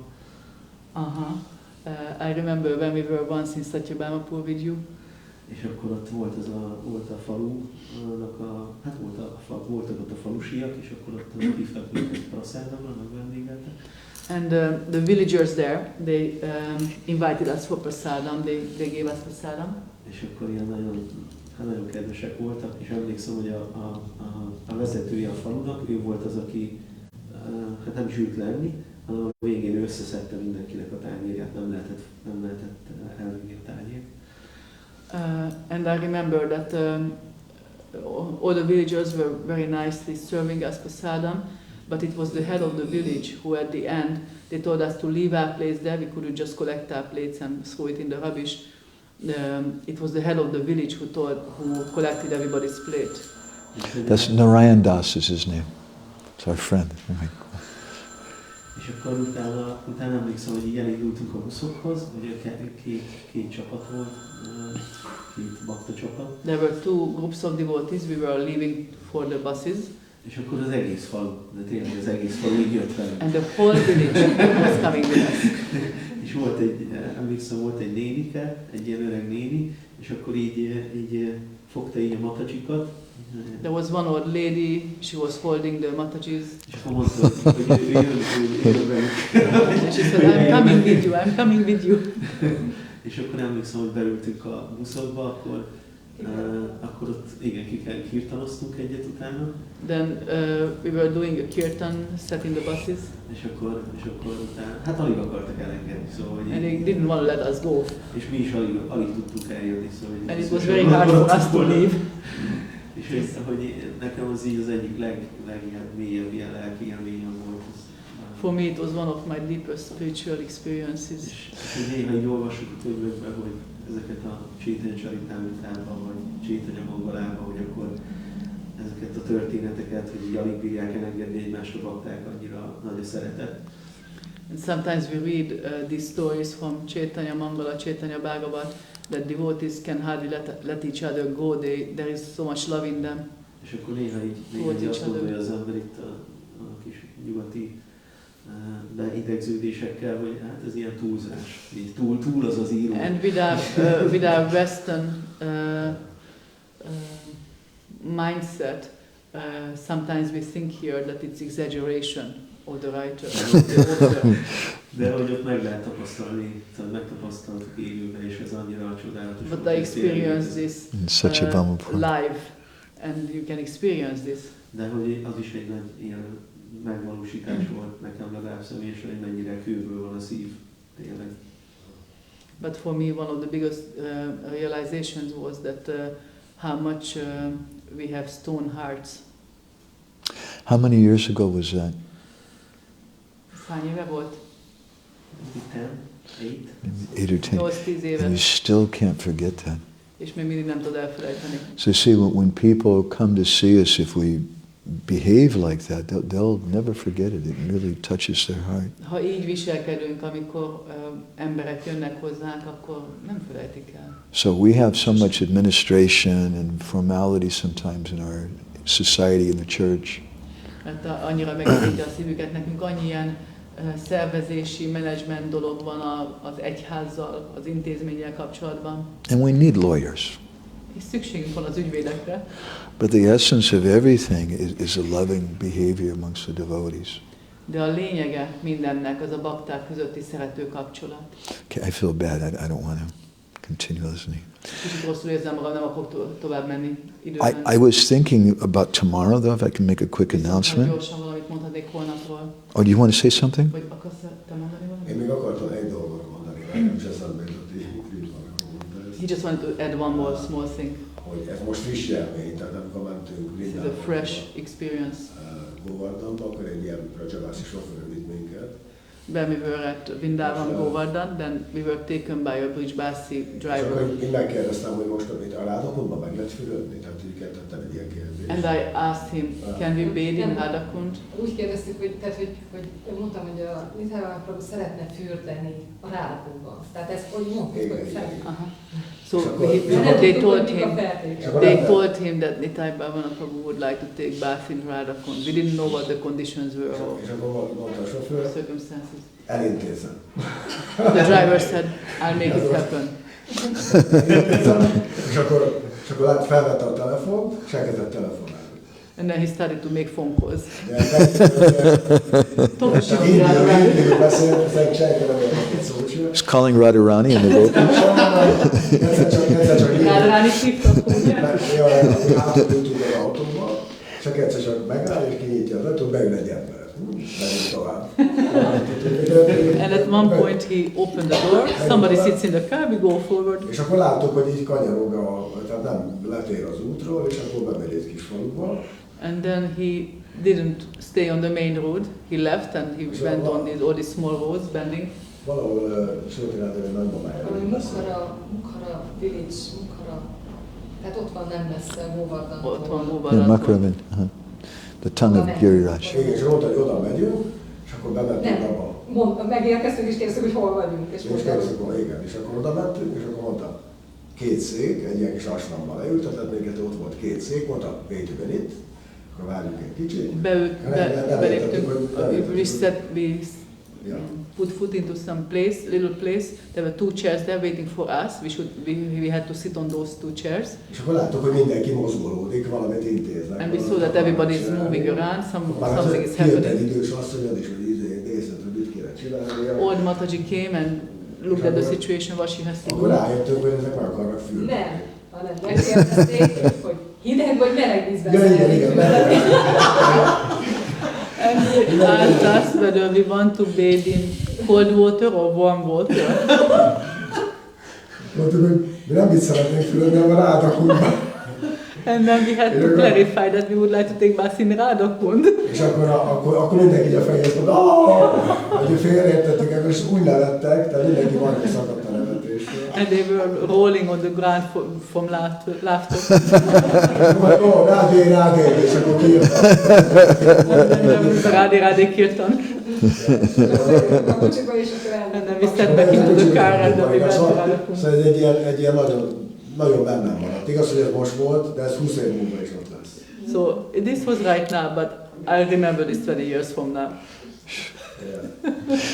I remember when we were once in Satyabámapur with you. És akkor ott volt a falunak voltak ott a falusiak, és akkor ott hívtak őket prasadamra, megvendégeltek. And the villagers there, they invited us for prasadam, they gave us prasadam. És akkor ilyen nagyon kedvesek voltak, és emlékszem, hogy a vezetője a falunak, ő volt az, aki hát nem is ült lenni, hanem a végén összeszedte mindenkinek a tányérját, nem lehetett elvenni a tányért. And I remember that all the villagers were very nicely serving us prasadam, but it was the head of the village who at the end, they told us to leave our plates there, we couldn't just collect our plates and throw it in the rubbish, it was the head of the village who collected everybody's plate. That's Narayan Das is his name. It's our friend. És akkor utána emlékszem, hogy így elindultunk a buszokhoz, ugye két csapat volt, két bakta csapat. There were two groups of devotees, we were leaving for the buses. És akkor az egész falu, de tényleg az egész falu így jött velünk. And the whole village was coming with us. És emlékszem, volt egy nénike, egy ilyen öreg néni, és akkor így fogta így a matacsikat. There was one old lady, she was holding the matajis. És akkor mondta, hogy ő jön velük. And she said, I'm coming with you. És akkor emlékszem, hogy beültünk a buszokba, akkor ott igen, kirtanoztunk egyet utána. Then we were doing a kirtan set in the buses. És akkor utána, hát alig akartak elengedni, szóval... And they didn't want to let us go. És mi is alig tudtuk eljönni, szóval... And it was very hard for us to leave. És hogy nekem az így az egyik legmélyebb ilyen lelki élményem volt. For me it was one of my deepest spiritual experiences. És néha így olvasok a könyvekben, hogy ezeket a Chaitanya Charitamritában, vagy Chaitanya Mangalában, hogy akkor ezeket a történeteket, hogy így alig bírják elengedni egymást a bakták, annyira nagy a szeretet. And sometimes we read these stories from Chaitanya Mangala, Chaitanya Bhagavat, that devotees can hardly let each other go. There is so much love in them. És akkor néha így azt gondolja az ember itt a kis nyugati beidegződésekkel, hogy hát ez ilyen túlzás, így túl az az író. And with our Western mindset, sometimes we think here that it's exaggeration of the writer. De hogy ott meg lehet tapasztalni, megtapasztaltuk élőben, és ez annyira csodálatos. But I experienced this live, and you can experience this. De hogy az is egy nagy ilyen megvalósítás volt nekem legalább személyesen, hogy mennyire kőből van a szív, tényleg. But for me, one of the biggest realizations was that how much we have stone hearts. How many years ago was that? Hány éve volt? 8 or 10. 8-10 éve. And you still can't forget that. És még mindig nem tud elfelejteni. So see, when people come to see us, if we behave like that, they'll never forget it. It really touches their heart. Ha így viselkedünk, amikor emberek jönnek hozzánk, akkor nem felejtik el. So we have so much administration and formality sometimes in our society, in the church. Mert annyira megérintje a szívüket, nekünk annyi ilyen szervezési, menedzsment dolog van az egyházzal, az intézménnyel kapcsolatban. And we need lawyers. És szükségünk van az ügyvédekre. But the essence of everything is a loving behavior amongst the devotees. De a lényege mindennek az a bakták közötti szerető kapcsolat. Okay, I feel bad. I don't want to continue listening. Kicsit rosszul érzem magam, nem akarok tovább menni időben. I was thinking about tomorrow, though, if I can make a quick announcement. Gyorsan valamit mondhatnék holnapról. Oh, do you want to say something? Vagy akarsz te mondani valamit? Én még akartam egy dolgot mondani, nekem is eszembe jutott, és itt van, He just wanted to add one more small thing. hogy ez most friss élmény, tehát amikor mentünk This is a Vindában, fresh experience. Govardhanba, akkor egy ilyen rajcsalászi sofőr vitt minket. When we were at Vrindavan, Govardhan, then we were taken by a Brijbasi És driver. akkor én megkérdeztem, hogy most a Rádakonban meg lehet fürödni, tehát így tettem egy ilyen kérdést. And I asked him, can we bathe in Radhakund? Úgy kérdeztük, hogy mondtam, hogy a Uddhava Prabhu szeretne fürdeni a Radhakundban. Tehát ezt hogy mondtuk, hogy szeretne. So they told him that Nitai Bhavana Prabhu would like to take bath in Radhakund. We didn't know what the conditions were or És akkor mondta a sofőr, circumstances. elintézem. The driver said, I'll make it happen. És akkor felvette a telefont, és elkezdett telefonálni. And then he started to make phone calls. He's calling Radharani in the boat. Radharani hívtak, csak egyszer csak megáll, és kinyitja az ajtót, beül egy ember. Megyünk tovább. And at one point he opened the door, somebody sits in the car, we go forward. És akkor láttuk, hogy így kanyarog, tehát nem letér az útról, és akkor bemegy egy kis faluba. And then he didn't stay on the main road, he left and he went on all these small roads, bending. valahol Szőtélától nagymamája. Valami Mukhara village, Mukhara. Tehát ott van nem messze, Govardhantól. Ott van Yeah, Govardhan. Makaravan. The tongue of Giriraj. Igen, és mondta, hogy oda megyünk, és akkor bementünk Nem, abba. megérkeztünk és kérdeztük, hogy hol vagyunk. És És kérdezzük, hogy igen, és akkor oda mentünk, és akkor mondta, 2 szék, egy ilyen kis asramban leültetett minket, ott volt 2 szék, mondta, wait a minute, akkor várjuk egy kicsit. Beléptünk, we Ja. put foot into some place, little place. There were 2 chairs there waiting for us. We had to sit on those 2 chairs. És akkor láttuk, hogy mindenki mozgolódik, valamit intéznek. And we saw that everybody is moving around, something is happening. Egy happening. idős asszonyod is, hogy nézett, hogy mit kéne csinálnia. Old Mataji came and looked at the situation, what she has to Akkor do. rájöttünk, hogy ezek meg akarnak fürödni. Nem, hanem megkérdezték, hogy hideg vagy meleg vízben Ja, igen, szeretnék igen. fürdeni. And he asked us whether we want to bathe in cold water or warm water. Mondtuk, hogy mi nem itt szeretnénk fürödni, hanem a Rádakunba. And then we had to clarify that we would like to take bath in Radakund. És akkor mindenki így a fejét mondta, hogy félreértettük ebből, és úgy nevettek, tehát mindenki majdnem szakadt a nevetéstől. And they were rolling on the ground from laughter. Rádé, és akkor kiírtam. Rádi kirtan. A kocsiba és akkor And then we stepped back into the car and then we went to Radakund. Szóval ez egy ilyen nagyon bennem maradt. Igaz, hogy ez most volt, de ez 20 év múlva is ott lesz. So this was right now, but I'll remember this 20 years from now.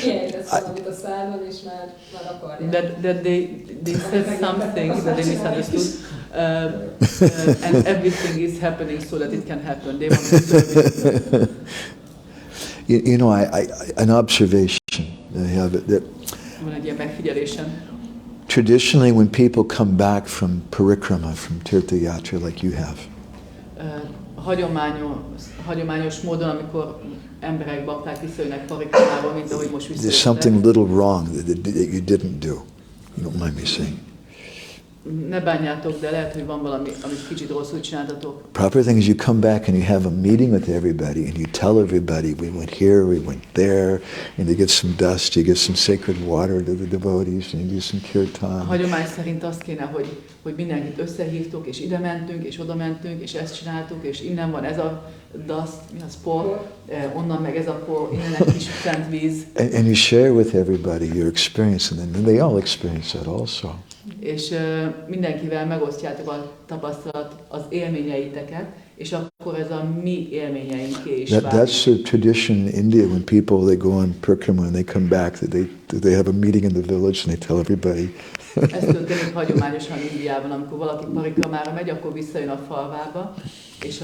kiejtesz valamit a szádon, és már akarják. That they said something that they misunderstood, and everything is happening so that it can happen. They want to serve it. You know, an observation I have that Van egy ilyen megfigyelésem. traditionally when people come back from parikrama, from Tirtha Yatra like you have, Hagyományos módon, amikor emberek, bakták visszajönnek parikramából, mint ahogy most there's something visszajöttek. little wrong that you didn't do. You don't mind me saying. Ne bánjátok, de lehet, hogy van valami, amit kicsit rosszul csináltatok. Proper thing is you come back and you have a meeting with everybody and you tell everybody we went here, we went there, and you get some dust, you get some sacred water to the devotees, and you do some A kirtan. hagyomány szerint azt kéne, hogy mindenkit összehívtok, és ide mentünk, és oda mentünk, és ezt csináltuk, és innen van ez a dust, mi az por, onnan meg ez a por, innen egy kis szent víz. And you share with everybody your experience, and then they all experience that also. És mindenkivel megosztjátok a tapasztalat, az élményeiteket, és akkor ez a mi élményeinké is válik. That's the tradition in India when people they go on parikrama and they come back, they have a meeting in the village and they tell everybody. Ez történik hagyományosan Indiában, amikor valaki parikramára megy, akkor visszajön a falvába, és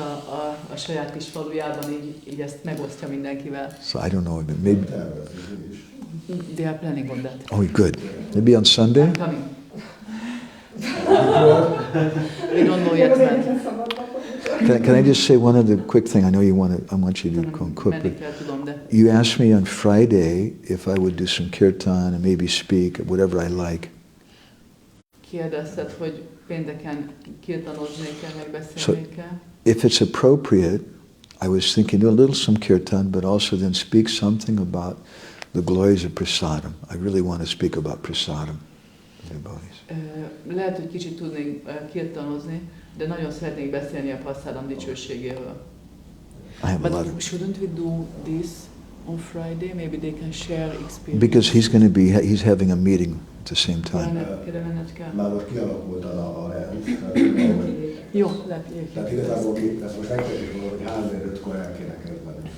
a saját kis falujában így ezt megosztja mindenkivel. So I don't know, maybe. They are planning on that. Oh, good. Maybe on Sunday. I'm coming. We don't know yet when. Can I just say one other quick thing? I know I want you to go and cook. Menni But kell, tudom, de you asked me on Friday if I would do some kirtan and maybe speak, whatever I like. kérdezted, hogy pénteken kirtanozni kell, megbeszélni kell. If it's appropriate, I was thinking do a little some kirtan, but also then speak something about the glories of prasadam. I really want to speak about prasadam. Lehet, hogy kicsit tudnék kirtanozni, de nagyon szeretnék beszélni a prasadam dicsőségéről. I have a But lot of, shouldn't we do this on Friday? Maybe they can share experience. because he's having a meeting at the same time. Kellene kell. Már most kialakult a rend. Jó, lehet. Tehát igazából ezt most megkezdjük volna, hogy 3-5-kor el kéne kezdeni.